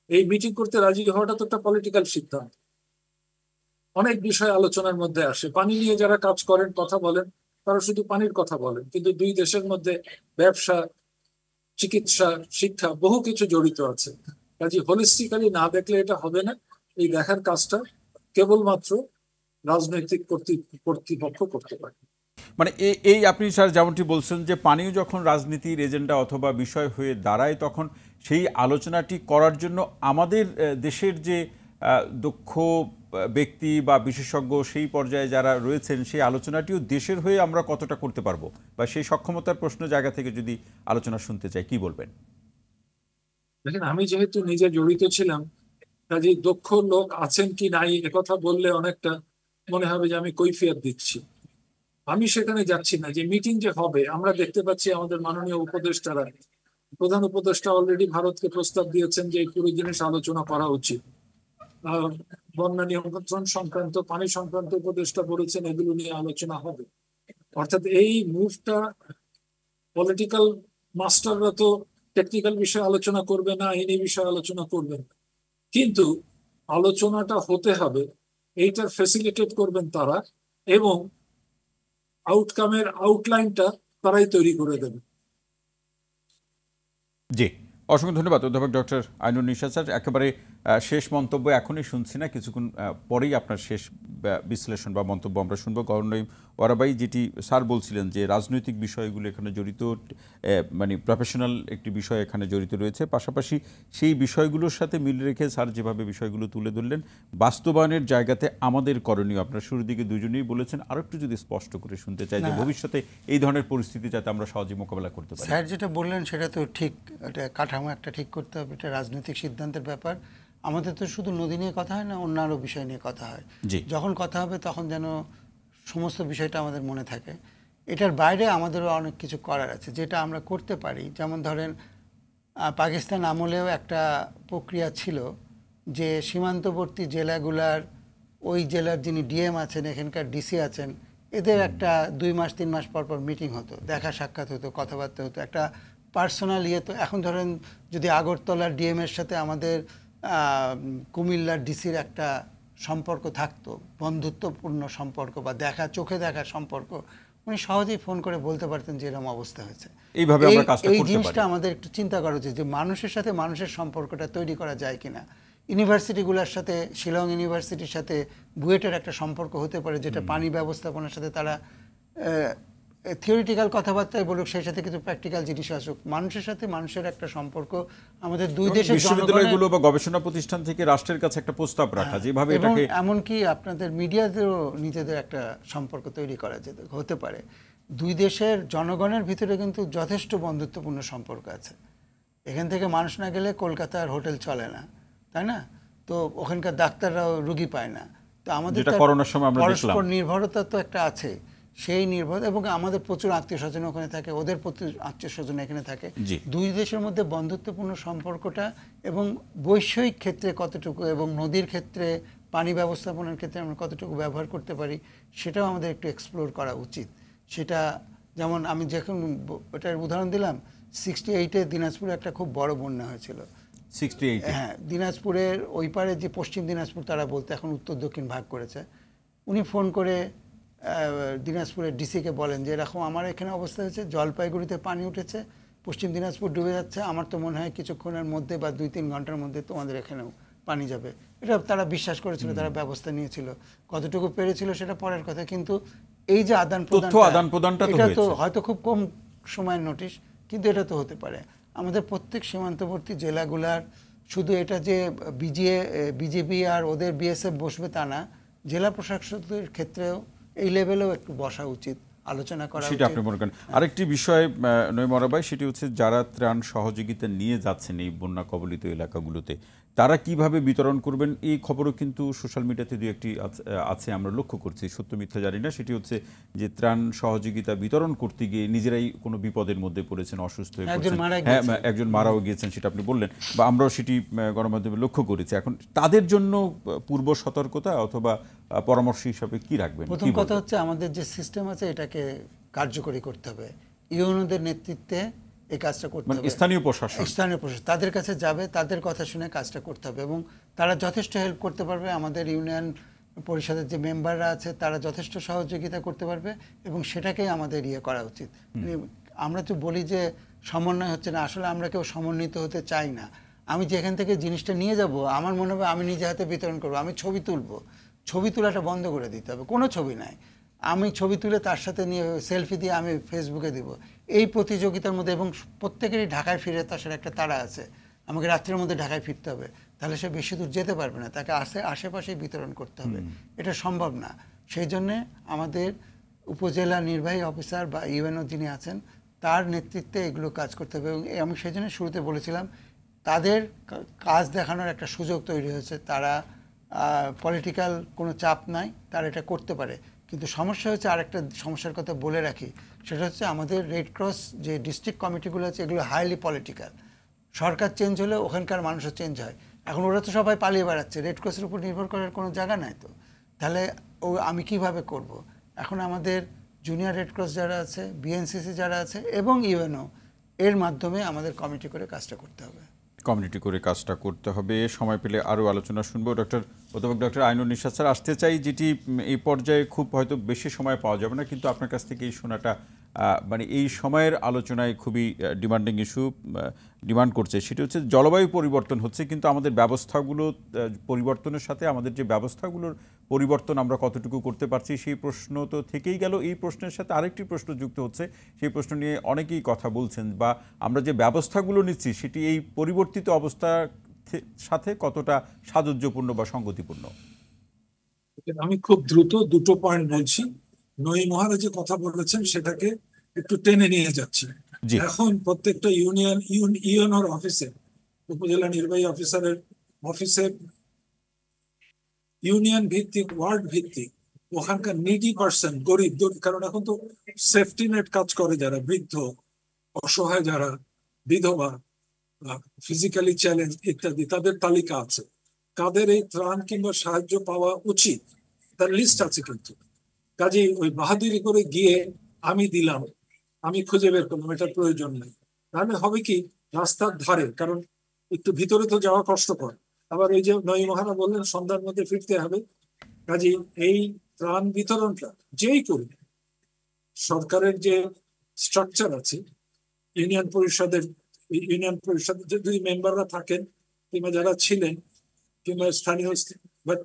এই মিটিং করতে রাজি হওয়াটা তো একটা পলিটিক্যাল সিদ্ধান্ত। অনেক বিষয় আলোচনার মধ্যে আসে। পানি নিয়ে যারা কাজ করেন, কথা বলেন, তারা শুধু পানির কথা বলেন, কিন্তু দুই দেশের মধ্যে ব্যবসা, চিকিৎসা, শিক্ষা বহু কিছু জড়িত আছে। কাজে হোলিস্টিক্যালি না দেখলে এটা হবে না। এই দেখার কাজটা কেবলমাত্র রাজনৈতিক কর্তৃপক্ষ করতে পারে। মানে এই আপনি স্যার যেমনটি বলছেন যে পানিও যখন রাজনীতির এজেন্ডা অথবা বিষয় হয়ে দাঁড়ায়, তখন সেই আলোচনাটি করার জন্য আমাদের দেশের যে দক্ষ ব্যক্তি বা বিশেষজ্ঞ সেই পর্যায়ে যারা রয়েছেন, সেই আলোচনাটিও দেশের হয়ে আমরা কতটা করতে পারবো, বা সেই সক্ষমতার প্রশ্ন জায়গা থেকে যদি আলোচনা শুনতে চাই, কি বলবেন? দেখেন, আমি যেহেতু নিজে জড়িত ছিলাম, কাজে দক্ষ লোক আছেন কি নাই একথা বললে অনেকটা মনে হবে যে আমি কৈফিয়ত দিচ্ছি। আমি সেখানে যাচ্ছি না। যে মিটিং যে হবে, আমরা দেখতে পাচ্ছি আমাদের মাননীয় উপদেষ্টারা, প্রধান উপদেষ্টা অলরেডি ভারতকে প্রস্তাব দিয়েছেন যে এই পুরো জিনিস আলোচনা করা উচিত। বন্যা নিয়ন্ত্রণ সংক্রান্ত, পানি সংক্রান্ত উপদেষ্টা বলেছেন এগুলো নিয়ে আলোচনা হবে। অর্থাৎ এই মুভটা, পলিটিক্যাল মাস্টাররা তো টেকনিক্যাল বিষয়ে আলোচনা করবে না, আইনি বিষয়ে আলোচনা করবেন, কিন্তু আলোচনাটা হতে হবে, এইটার ফ্যাসিলিটেট করবেন তারা, এবং আউটকামের আউটলাইনটা তারাই তৈরি করে দেবে। জি, অসংখ্য ধন্যবাদ অধ্যাপক ডক্টর আইনুন নিশাত স্যার। একেবারে শেষ মন্তব্য এখনই শুনছি না, কিছুক্ষণ পরেই আপনার শেষ বিশ্লেষণ বা মন্তব্য আমরা শুনবো। গভর্নর ওয়ারাবাই, যেটি স্যার বলছিলেন যে রাজনৈতিক বিষয়গুলো এখানে জড়িত, মানে প্রফেশনাল একটি বিষয় এখানে জড়িত রয়েছে, পাশাপাশি সেই বিষয়গুলোর সাথে মিল রেখে স্যার যেভাবে বিষয়গুলো তুলে ধরলেন, বাস্তবায়নের জায়গাতে আমাদের করণীয়, আপনার শুরুর দিকে দুজনেই বলেছেন, আরও একটু যদি স্পষ্ট করে শুনতে চাই যে ভবিষ্যতে এই ধরনের পরিস্থিতি যাতে আমরা সহজে মোকাবেলা করতে পারি। স্যার যেটা বললেন সেটা তো ঠিক, এটা কাঠামো একটা ঠিক করতে হবে, এটা রাজনৈতিক সিদ্ধান্তের ব্যাপার। আমাদের তো শুধু নদী নিয়ে কথা হয় না, অন্য আরও বিষয় নিয়ে কথা হয়। যখন কথা হবে তখন যেন সমস্ত বিষয়টা আমাদের মনে থাকে। এটার বাইরে আমাদেরও অনেক কিছু করার আছে যেটা আমরা করতে পারি। যেমন ধরেন, পাকিস্তান আমলেও একটা প্রক্রিয়া ছিল যে সীমান্তবর্তী জেলাগুলার ওই জেলার যিনি ডিএম আছেন, এখানকার ডিসি আছেন, এদের একটা 2 মাস 3 মাস পর পর মিটিং হতো, দেখা সাক্ষাৎ হতো, কথাবার্তা হতো, একটা পার্সোনাল ইয়ে। তো এখন ধরেন যদি আগরতলার ডিএমের সাথে আমাদের কুমিল্লার ডিসির একটা সম্পর্ক থাকতো, বন্ধুত্বপূর্ণ সম্পর্ক বা চোখে দেখা সম্পর্ক, উনি সহজেই ফোন করে বলতে পারতেন যে এরকম অবস্থা হয়েছে। এই জিনিসটা আমাদের একটু চিন্তা করা উচিত যে মানুষের সাথে মানুষের সম্পর্কটা তৈরি করা যায় কিনা। ইউনিভার্সিটিগুলোর সাথে, শিলং ইউনিভার্সিটির সাথে বুয়েটের একটা সম্পর্ক হতে পারে, যেটা পানি ব্যবস্থাপনার সাথে তারা থিওরিটিক্যাল কথাবার্তায় বলুক, সেই সাথে কিছু প্র্যাকটিক্যাল জিনিস আসুক। মানুষের সাথে মানুষের একটা সম্পর্ক আমাদের দুই দেশের বিশ্ববিদ্যালয়গুলো বা গবেষণা প্রতিষ্ঠান থেকে রাষ্ট্রের কাছে একটা প্রস্তাব রাখা, যেভাবে এটাকে, এমনকি আপনাদের মিডিয়াদেরও নিজেদের একটা সম্পর্ক তৈরি করা যেতে হতে পারে। দুই দেশের জনগণের ভিতরে কিন্তু যথেষ্ট বন্ধুত্বপূর্ণ সম্পর্ক আছে। এখান থেকে মানুষ না গেলে কলকাতার হোটেল চলে না, তাই না? তো ওখানকার ডাক্তাররাও রুগী পায় না। তো আমাদের করোনার সময় আমরা দেখলাম পরস্পর নির্ভরতা তো একটা আছে, সেই নির্ভর, এবং আমাদের প্রচুর আত্মীয় স্বজন ওখানে থাকে, ওদের প্রচুর আত্মীয় স্বজন এখানে থাকে। দুই দেশের মধ্যে বন্ধুত্বপূর্ণ সম্পর্কটা এবং বৈষয়িক ক্ষেত্রে কতটুকু, এবং নদীর ক্ষেত্রে, পানি ব্যবস্থাপনার ক্ষেত্রে আমরা কতটুকু ব্যবহার করতে পারি, সেটাও আমাদের একটু এক্সপ্লোর করা উচিত। সেটা যেমন আমি যখন ওটার উদাহরণ দিলাম, 68-এ দিনাজপুরে একটা খুব বড় বন্যা হয়েছিল। 68, হ্যাঁ, দিনাজপুরের ওই পারে যে পশ্চিম দিনাজপুর তারা বলতে এখন উত্তর দক্ষিণ ভাগ করেছে। উনি ফোন করে দিনাজপুরের ডিসিকে বলেন যে এরকম আমার এখানে অবস্থা হয়েছে, জলপাইগুড়িতে পানি উঠেছে, পশ্চিম দিনাজপুর ডুবে যাচ্ছে, আমার তো মনে হয় কিছুক্ষণের মধ্যে বা 2-3 ঘন্টার মধ্যে তোমাদের এখানেও পানি যাবে। এটা তারা বিশ্বাস করেছিল, তারা ব্যবস্থা নিয়েছিল। কতটুকু পেরেছিল সেটা পরের কথা, কিন্তু এই যে আদান প্রদানটা, এটা তো হয়তো খুব কম সময়ের নোটিশ, কিন্তু এটা তো হতে পারে। আমাদের প্রত্যেক সীমান্তবর্তী জেলাগুলার শুধু এটা যে বিজেপি আর ওদের বিএসএফ বসবে তা না, জেলা প্রশাসকের ক্ষেত্রেও এই লেভেলেও একটু বসা উচিত, আলোচনা করা সেটা উচিত। আপনি মনে করেন। আরেকটি বিষয় নঈম আরা ভাই, সেটি হচ্ছে যারা ত্রাণ সহযোগিতা নিয়ে যাচ্ছেন এই বন্যা কবলিত এলাকাগুলোতে, তারা কিভাবে বিতরণ করবেন এই খবরও কিন্তু সোশ্যাল মিডিয়াতে দু একটি আছে, আমরা লক্ষ্য করছি, সত্য মিথ্যা জানি না। সেটি হচ্ছে যে ত্রাণ সহযোগিতা বিতরণ করতে গিয়ে নিজেরাই কোনো বিপদের মধ্যে পড়েছেন, অসুস্থ হয়ে পড়েছেন, হ্যাঁ একজন মারাও গিয়েছেন, সেটা আপনি বললেন, বা আমরাও সেটি গণমাধ্যমে লক্ষ্য করেছি। এখন তাদের জন্য পূর্ব সতর্কতা অথবা পরামর্শ হিসাবে কি রাখবেন? প্রথম কথা হচ্ছে আমাদের যে সিস্টেম আছে এটাকে কার্যকরী করতে হবে। ইউএনওদের নেতৃত্বে এই কাজটা করতে হবে, স্থানীয় প্রশাসন তাদের কাছে যাবে, তাদের কথা শুনে কাজটা করতে হবে এবং তারা যথেষ্ট হেল্প করতে পারবে। আমাদের ইউনিয়ন পরিষদের যে মেম্বাররা আছে তারা যথেষ্ট সহযোগিতা করতে পারবে এবং সেটাকেই আমাদের করা উচিত। আমরা তো বলি যে সমন্বয় হচ্ছে না, আসলে আমরা কেউ সমন্বিত হতে চাই না। আমি যেখান থেকে জিনিসটা নিয়ে যাব আমার মনে হবে আমি নিজে হাতে বিতরণ করবো, আমি ছবি তুলবো, ছবি তোলাটা বন্ধ করে দিতে হবে। কোনো ছবি নাই, আমি ছবি তুলে তার সাথে নিয়ে সেলফি দিয়ে আমি ফেসবুকে দিব, এই প্রতিযোগিতার মধ্যে। এবং প্রত্যেকেরই ঢাকায় ফিরে আসার একটা তাড়া আছে, আমাকে রাত্রের মধ্যে ঢাকায় ফিরতে হবে, তাহলে সে বেশি দূর যেতে পারবে না, তাকে আশেপাশেই বিতরণ করতে হবে, এটা সম্ভব না। সেই জন্যে আমাদের উপজেলা নির্বাহী অফিসার বা ইউএনও যিনি আছেন তার নেতৃত্বে এগুলো কাজ করতে হবে। এবং আমি সেই জন্য শুরুতে বলেছিলাম তাদের কাজ দেখানোর একটা সুযোগ তৈরি হয়েছে, তারা পলিটিক্যাল কোনো চাপ নাই, তারা এটা করতে পারে। কিন্তু সমস্যা হচ্ছে, আরেকটা সমস্যার কথা বলে রাখি, সেটা হচ্ছে আমাদের রেড ক্রস যে ডিস্ট্রিক্ট কমিটিগুলো আছে এগুলো হাইলি পলিটিক্যাল। সরকার চেঞ্জ হলে ওখানকার মানুষও চেঞ্জ হয়। এখন ওরা তো সবাই পালিয়ে বেড়াচ্ছে, রেড ক্রসের উপর নির্ভর করার কোনো জায়গা নাই। তো তাহলে আমি কিভাবে করব? এখন আমাদের জুনিয়র রেড ক্রস যারা আছে, বিএনসিসি যারা আছে এবং ইউএনও, এর মাধ্যমে আমাদের কমিটি করে কাজটা করতে হবে। কমিউনিটি করে কাজটা করতে হবে। সময় পেলে আরও আলোচনা শুনবো। অধ্যাপক ডক্টর আইনুন নিশাত স্যার, আসতে চাই, যেটি এই পর্যায়ে খুব হয়তো বেশি সময় পাওয়া যাবে না, কিন্তু আপনার কাছ থেকে এই শোনাটা মানে এই সময়ের আলোচনায় খুবই ডিমান্ডিং ইস্যু ডিমান্ড করছে। সেটি হচ্ছে জলবায়ু পরিবর্তন হচ্ছে, কিন্তু আমাদের ব্যবস্থাগুলো পরিবর্তনের সাথে আমাদের যে ব্যবস্থাগুলোর পরিবর্তন আমরা কতটুকু করতে পারছি সেই প্রশ্ন তো থেকেই গেল। এই প্রশ্নের সাথে আরেকটি প্রশ্ন যুক্ত হচ্ছে, সেই প্রশ্ন নিয়ে অনেকেই কথা বলছেন, বা আমরা যে ব্যবস্থাগুলো নিচ্ছি সেটি এই পরিবর্তিত অবস্থার সাথে কতটা সাযুজ্যপূর্ণ বা সঙ্গতিপূর্ণ। আমি খুব দ্রুত দুটো পয়েন্ট বলছি। নঈম মহারাজ যে কথা বলেছেন সেটাকে একটু টেনে নিয়ে যাচ্ছি। এখন প্রত্যেকটা ইউএনওর অফিসে, উপজেলা নির্বাহী অফিসারের অফিসে ইউনিয়ন ভিত্তিক, ওয়ার্ড ভিত্তিক, ওখানকার নিডি পার্সন, গরিব, কারণ এখন তো সেফটি নেট কাজ করে, যারা বৃদ্ধ, অসহায়, যারা বিধবা, ফিজিক্যালি চ্যালেঞ্জ ইত্যাদি, তাদের তালিকা আছে। কাদের এই ত্রাণ কিংবা সাহায্য পাওয়া উচিত তার লিস্ট আছে। কিন্তু কাজেই ওই বাহাদুরি করে গিয়ে আমি দিলাম, আমি খুঁজে বের করলাম, এটার প্রয়োজন নেই। তাহলে হবে কি, রাস্তার ধারে, কারণ একটু ভিতরে তো যাওয়া কষ্টকর, আবার ওই যে নঈম মহারা বললেন সন্ধ্যার মধ্যে ফিরতে হবে। কাজেই এই ত্রাণ বিতরণটা যেই করি, সরকারের যে স্ট্রাকচার আছে, ইউনিয়ন পরিষদের যদি মেম্বাররা থাকেন কিংবা যারা ছিলেন কিংবা স্থানীয়, বাট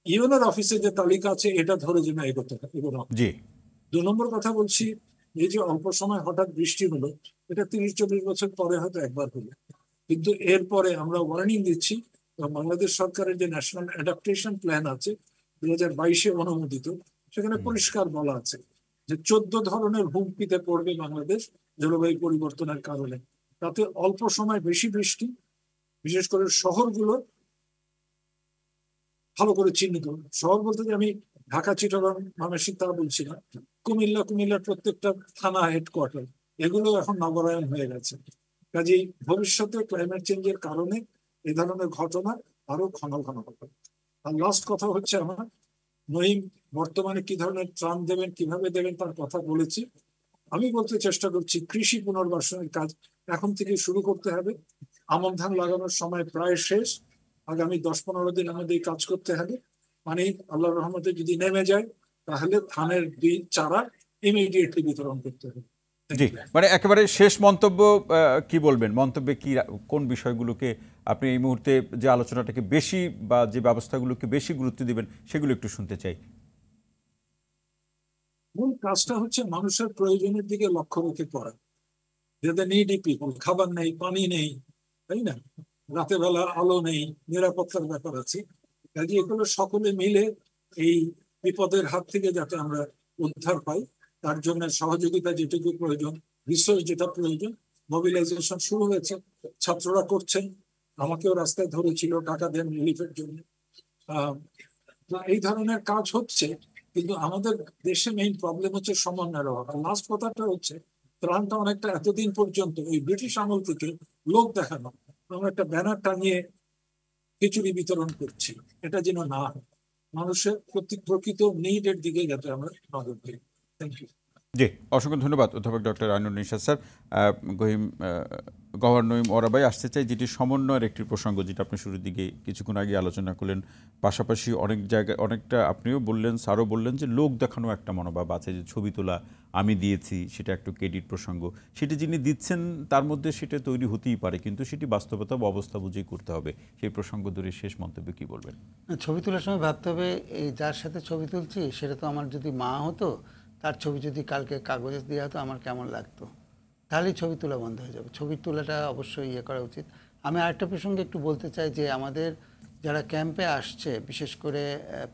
ইউনিয়ন অফিসে যে তালিকা আছে এটা ধরে যেন এগোতে হবে। 2 নম্বর কথা বলছি, এই যে অল্প সময় হঠাৎ বৃষ্টি হলো, এটা 30-40 বছর পরে হয়তো একবার হলো, কিন্তু এরপরে আমরা ওয়ার্নিং দিচ্ছি। বাংলাদেশ সরকারের যে ন্যাশনাল অ্যাডাপ্টেশন প্ল্যান আছে 2022-এ অনুমোদিত, সেখানে পরিষ্কার বলা আছে যে 14 ধরনের হুমকিতে পড়বে বাংলাদেশ জলবায়ু পরিবর্তনের কারণে। তাতে অল্প সময় বেশি বৃষ্টি, বিশেষ করে শহরগুলো ভালো করে চিহ্নিত। শহর বলতে যে আমি ঢাকা, চিটাগং, ময়মনসিংহ তা বলছি না, কুমিল্লার প্রত্যেকটা থানা হেডকোয়ার্টার, এগুলো এখন নগরায়ণ হয়ে গেছে। কাজেই ভবিষ্যতে ক্লাইমেট চেঞ্জের কারণে এই ধরনের ঘটনা আরো ঘন ঘন হবে। আর লাস্ট কথা হচ্ছে, আমার নঈম বর্তমানে কি ধরনের ত্রাণ দেবেন, কিভাবে দেবেন তার কথা বলেছি। আমি বলতে চেষ্টা করছি, কৃষি পুনর্বাসনের কাজ এখন থেকে শুরু করতে হবে। আমন ধান লাগানোর সময় প্রায় শেষ, আগামী 10-15 দিন আমাদের এই কাজ করতে হবে। মানে আল্লাহর রহমতে যদি নেমে যায় তাহলে ধানের বীজ, চারা ইমিডিয়েটলি বিতরণ করতে হবে। জি, মানে একেবারে শেষ মন্তব্য কি বলবেন? মন্তব্যে কি, কোন বিষয়গুলোকে আপনি এই মুহূর্তে যে আলোচনাটাকে বেশি বা যে ব্যবস্থাগুলোকে বেশি গুরুত্ব দিবেন সেগুলো একটু শুনতে চাই। মূল কাজটা হচ্ছে মানুষের প্রয়োজনের দিকে লক্ষ্য রেখে করা। যাদের নিডি পিপল, খাবার নেই, পানি নেই, তাই না, রাতে বেলা আলো নেই, নিরাপত্তার ব্যাপার আছে। কাজে এগুলো সকলে মিলে এই বিপদের হাত থেকে যাতে আমরা উদ্ধার পাই, তার জন্য সহযোগিতা যেটুকু প্রয়োজন, রিসোর্স যেটা প্রয়োজন, মোবিলাইজেশন শুরু হয়েছে, ছাত্ররা করছেন, আমাকেও রাস্তায় ধরেছিল টাকা দেন রিলিফের জন্য। তো এই ধরনের কাজ হচ্ছে, কিন্তু আমাদের দেশে মেইন প্রবলেম হচ্ছে সমন্বয়ের অভাব। লাস্ট কথাটা হচ্ছে ত্রাণটা অনেকটা এতদিন পর্যন্ত ওই ব্রিটিশ আমল থেকে লোক দেখানো, আমরা একটা ব্যানার টাঙিয়ে খিচুড়ি বিতরণ করছি, এটা যেন না হয়, মানুষের প্রকৃত নিডের দিকে যাতে আমরা নজর দিই। Thank you. জি, অসংখ্য ধন্যবাদ অধ্যাপক doctor Ainul Nishat sir. Governor Naeem ওরাবাই আসতে চাই, যেটি সমন্বয়ের একটি প্রসঙ্গ, যেটা আপনি শুরুর দিকে কিছুক্ষণ আগে আলোচনা করলেন। পাশাপাশি অনেক জায়গায় অনেকটা আপনিও বললেন, স্যারও বললেন যে লোক দেখানো একটা মনোভাব আছে, যে ছবি তোলা আমি দিয়েছি, সেটা একটু ক্রেডিট প্রসঙ্গ। সেটি যিনি দিচ্ছেন তার মধ্যে সেটা তৈরি হতেই পারে, কিন্তু সেটি বাস্তবতা বা অবস্থা বুঝেই করতে হবে। সেই প্রসঙ্গ ধরে শেষ মন্তব্য কী বলবেন? ছবি তোলার সময় ভাবতে হবে, এই যার সাথে ছবি তুলছি সেটা তো আমার যদি মা হতো, তার ছবি যদি কালকে কাগজে দেওয়া হতো আমার কেমন লাগতো, তাহলেই ছবি তোলা বন্ধ হয়ে যাবে। ছবি তোলাটা অবশ্যই ইয়ে করা উচিত। আমি আরেকটা প্রসঙ্গে একটু বলতে চাই যে আমাদের যারা ক্যাম্পে আসছে, বিশেষ করে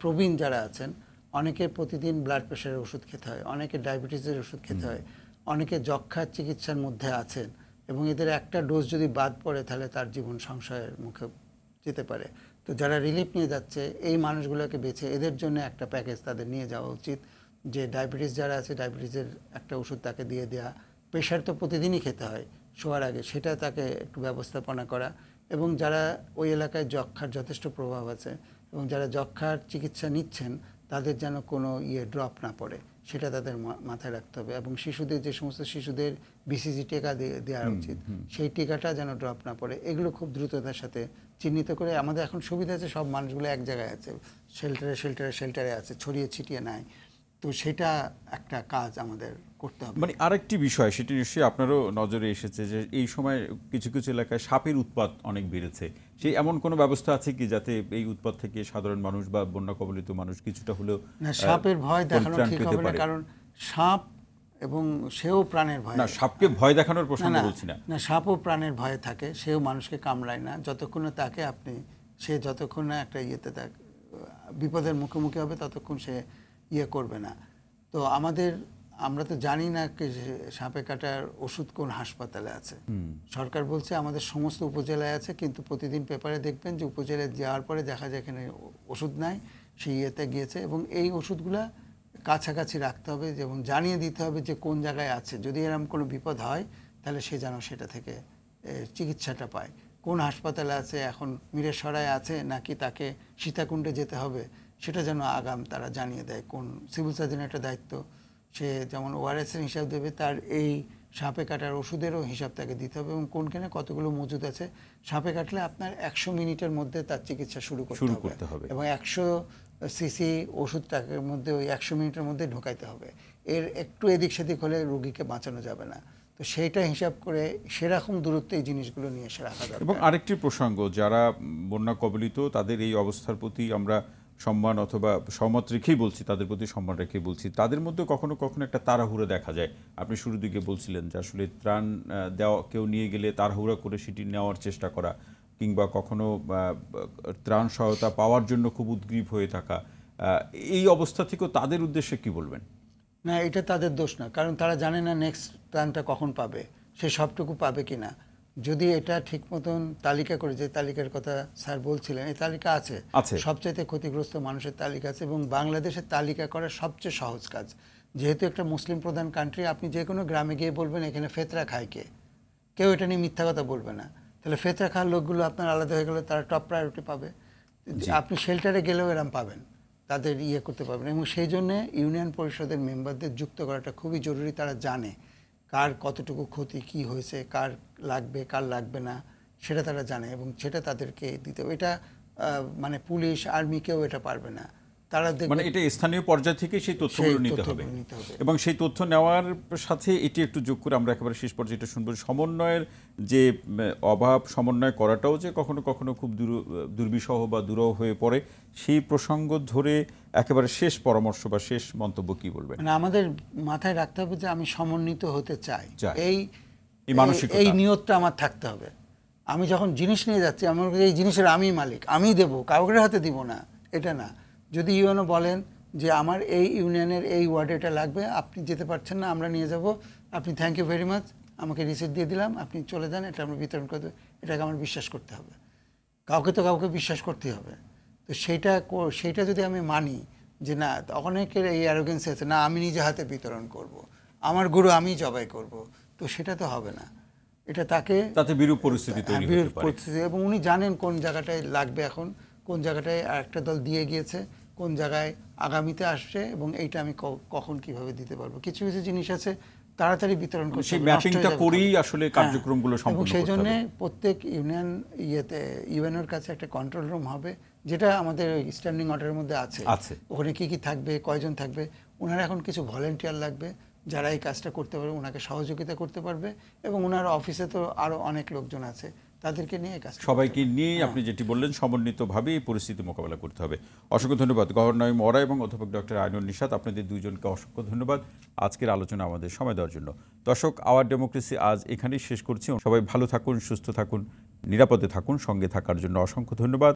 প্রবীণ যারা আছেন, অনেকের প্রতিদিন ব্লাড প্রেশারের ওষুধ খেতে হয়, অনেকে ডায়াবেটিসের ওষুধ খেতে হয়, অনেকে যক্ষ্মার চিকিৎসার মধ্যে আছেন, এবং এদের একটা ডোজ যদি বাদ পড়ে তাহলে তার জীবন সংশয়ের মুখে যেতে পারে। তো যারা রিলিফ নিয়ে যাচ্ছে এই মানুষগুলোকে বেছে এদের জন্য একটা প্যাকেজ তাদের নিয়ে যাওয়া উচিত, যে ডায়াবেটিস যারা আছে ডায়াবেটিসের একটা ওষুধ তাকে দিয়ে দেওয়া, প্রেশার তো প্রতিদিনই খেতে হয় শোয়ার আগে, সেটা তাকে একটু ব্যবস্থাপনা করা, এবং যারা ওই এলাকায় যক্ষ্মার যথেষ্ট প্রভাব আছে এবং যারা যক্ষ্মার চিকিৎসা নিচ্ছেন তাদের যেন কোনো ড্রপ না পড়ে, সেটা তাদের মাথায় রাখতে হবে। এবং শিশুদের, যে সমস্ত শিশুদের বিসিজি টিকা দেওয়া উচিত, সেই টিকাটা যেন ড্রপ না পড়ে। এগুলো খুব দ্রুততার সাথে চিহ্নিত করে, আমাদের এখন সুবিধা আছে, সব মানুষগুলো এক জায়গায় আছে, শেল্টারে আছে, ছড়িয়ে ছিটিয়ে নাই। তো সেটা একটা কাজ আমাদের করতে হবে। মানে আরেকটি বিষয়, সেটি নিশ্চয়ই আপনারও নজরে এসেছে, যে এই সময় কিছু কিছু এলাকায় সাপের উৎপাত অনেক বেড়েছে। সেই এমন কোনো ব্যবস্থা আছে কি যাতে এই উৎপাত থেকে সাধারণ মানুষ বা বন্যা কবলিত মানুষ কিছুটা হলেও সাপের ভয় দেখানো ঠিক হবে না, কারণ সাপ এবং সেও প্রাণের ভয়। না, সাপকে ভয় দেখানোর প্রসঙ্গ বলছি না। না, সাপও প্রাণের ভয়ে থাকে, সেও মানুষকে কামড়ায় না যতক্ষণ না তাকে সে যতক্ষণ না একটা বিপদের মুখোমুখি হবে ততক্ষণ সে করবে না। তো আমরা তো জানি না সাপে কাটার ওষুধ কোন হাসপাতালে আছে। সরকার বলছে আমাদের সমস্ত উপজেলায় আছে, কিন্তু প্রতিদিন পেপারে দেখবেন যে উপজেলায় যাওয়ার পরে দেখা যায় এখানে ওষুধ নাই, সেই গিয়েছে। এবং এই ওষুধগুলা কাছাকাছি রাখতে হবে এবং জানিয়ে দিতে হবে যে কোন জায়গায় আছে, যদি এরকম কোনো বিপদ হয় তাহলে সে যেন সেটা থেকে চিকিৎসাটা পায়। কোন হাসপাতালে আছে, এখন মিরেশ্বরায় আছে নাকি তাকে সীতাকুণ্ডে যেতে হবে, সেটা যেন আগাম তারা জানিয়ে দেয়। কোন সিভিল সার্জনের একটা দায়িত্ব, সে যেমন ওআরএসের হিসাব দেবে, তার এই সাপে কাটার ওষুধেরও হিসাব তাকে দিতে হবে, এবং কোনখানে কতগুলো মজুদ আছে। সাপে কাটলে আপনার 100 মিনিটের মধ্যে তার চিকিৎসা শুরু করতে হবে, এবং 100 সিসি ওষুধটাকে মধ্যে ওই 100 মিনিটের মধ্যে ঢোকাইতে হবে। এর একটু এদিক সেদিক হলে রোগীকে বাঁচানো যাবে না। তো সেইটা হিসাব করে সেরকম দূরত্বে এই জিনিসগুলো নিয়ে এসে রাখা দরকার। এবং আরেকটি প্রসঙ্গ, যারা বন্যা কবলিত তাদের এই অবস্থার প্রতি আমরা সম্মান অথবা সহমত রেখেই বলছি, তাদের প্রতি সম্মান রেখেই বলছি, তাদের মধ্যে কখনো কখনো একটা তাড়াহুড়ো দেখা যায়। আপনি শুরুর দিকে বলছিলেন যে আসলে ত্রাণ দেওয়া কেউ নিয়ে গেলে তাড়াহুড়া করে সেটি নেওয়ার চেষ্টা করা, কিংবা কখনো ত্রাণ সহায়তা পাওয়ার জন্য খুব উদ্গ্রীব হয়ে থাকা, এই অবস্থা থেকেও তাদের উদ্দেশ্যে কি বলবেন? না, এটা তাদের দোষ না, কারণ তারা জানে না নেক্সট ত্রাণটা কখন পাবে, সে সবটুকু পাবে কিনা। যদি এটা ঠিক মতন তালিকা করে, যে তালিকার কথা স্যার বলছিলেন, এই তালিকা আছে, সবচাইতে ক্ষতিগ্রস্ত মানুষের তালিকা আছে, এবং বাংলাদেশের তালিকা করা সবচেয়ে সহজ কাজ। যেহেতু একটা মুসলিম প্রধান কান্ট্রি, আপনি যে কোনো গ্রামে গিয়ে বলবেন এখানে ফেতরা খায় কে, কেউ এটা নিয়ে মিথ্যা কথা বলবে না। তাহলে ফেতরা খাওয়ার লোকগুলো আপনার আলাদা হয়ে গেলে তারা টপ প্রায়োরিটি পাবে। আপনি শেল্টারে গেলেও এরম পাবেন, তাদের করতে পারবেন। এবং সেই জন্যে ইউনিয়ন পরিষদের মেম্বারদের যুক্ত করাটা খুবই জরুরি। তারা জানে কার কতটুকু ক্ষতি, কি হয়েছে, কার লাগবে কার লাগবে না, সেটা তারা জানে, এবং সেটা তাদেরকে দিতে হবে। এটা মানে পুলিশ আর্মিকেও এটা পারবে না, তারা মানে এটা স্থানীয় পর্যায় থেকে সেই তথ্যগুলো নিতে হবে। এবং সেই তথ্য নেওয়ার সাথে এটি একটু যোগ করে আমরা একেবারে শেষ পর্যায়ে এটা শুনবো, সমন্বয়ের যে অভাব, সমন্বয় করাটাও যে কখনো কখনো খুব দুর্বিষহ বা দুরূহ হয়ে পড়ে, সেই প্রসঙ্গ ধরে একেবারে শেষ পরামর্শ বা শেষ মন্তব্য কি বলবেন? মানে আমাদের মাথায় রাখতে হবে যে আমি সমন্বিত হতে চাই, এই নিয়তটা আমার থাকতে হবে। আমি যখন জিনিস নিয়ে যাচ্ছি, আমার এই জিনিসের আমি মালিক, আমি দেবো, কাউকে হাতে দিব না, এটা না। যদি ইউএনও বলেন যে আমার এই ইউনিয়নের এই ওয়ার্ডে এটা লাগবে, আপনি যেতে পারছেন না, আমরা নিয়ে যাব, আপনি থ্যাংক ইউ ভেরি মাচ, আমাকে রিসিট দিয়ে দিলাম, আপনি চলে যান, এটা আমরা বিতরণ করে দেবো। এটাকে আমার বিশ্বাস করতে হবে, কাউকে তো কাউকে বিশ্বাস করতেই হবে। তো সেইটা যদি আমি মানি যে না, অনেকের এই অ্যারোগেন্স আছে, না আমি নিজে হাতে বিতরণ করব, আমার গরু আমি জবাই করব, তো সেটা তো হবে না। এটা তাতে বিরূপ পরিস্থিতি তৈরি হতে বিরূপ পারে। পরিস্থিতি, এবং উনি জানেন কোন জায়গাটায় লাগবে, এখন কোন জায়গাটায় আরেকটা দল দিয়ে গিয়েছে, কোন জায়গায় আগামীতে আসছে, এবং এইটা আমি কখন কিভাবে দিতে পারবো। কিছু কিছু জিনিস আছে তাড়াতাড়ি বিতরণ করতে সেই হবে, ম্যাপিংটা করেই আসলে কার্যক্রমগুলো এবং সম্পন্ন সেই করতে জন্য হবে। প্রত্যেক ইউএনের কাছে একটা কন্ট্রোল রুম হবে, যেটা আমাদের স্ট্যান্ডিং অর্ডারের মধ্যে আছে। ওখানে কি কি থাকবে, কয়জন থাকবে, ওনারা এখন কিছু ভলেন্টিয়ার লাগবে যারা এই কাজটা করতে পারবে, ওনাকে সহযোগিতা করতে পারবে, এবং ওনার অফিসে তো আরো অনেক লোকজন আছে, তাদেরকে নিয়ে কাজ সবাইকে নিয়ে আপনি যেটি বললেন সমন্বিতভাবে এই পরিস্থিতি মোকাবেলা করতে হবে। অসংখ্য ধন্যবাদ গভর্নর নঈম ওরা এবং অধ্যাপক ডক্টর আইনুল নিশাত, আপনাদের দুইজনকে অসংখ্য ধন্যবাদ আজকের আলোচনা আমাদের সময় দেওয়ার জন্য। দর্শক, আওয়ার ডেমোক্রেসি আজ এখানেই শেষ করছি। সবাই ভালো থাকুন, সুস্থ থাকুন, নিরাপদে থাকুন। সঙ্গে থাকার জন্য অসংখ্য ধন্যবাদ।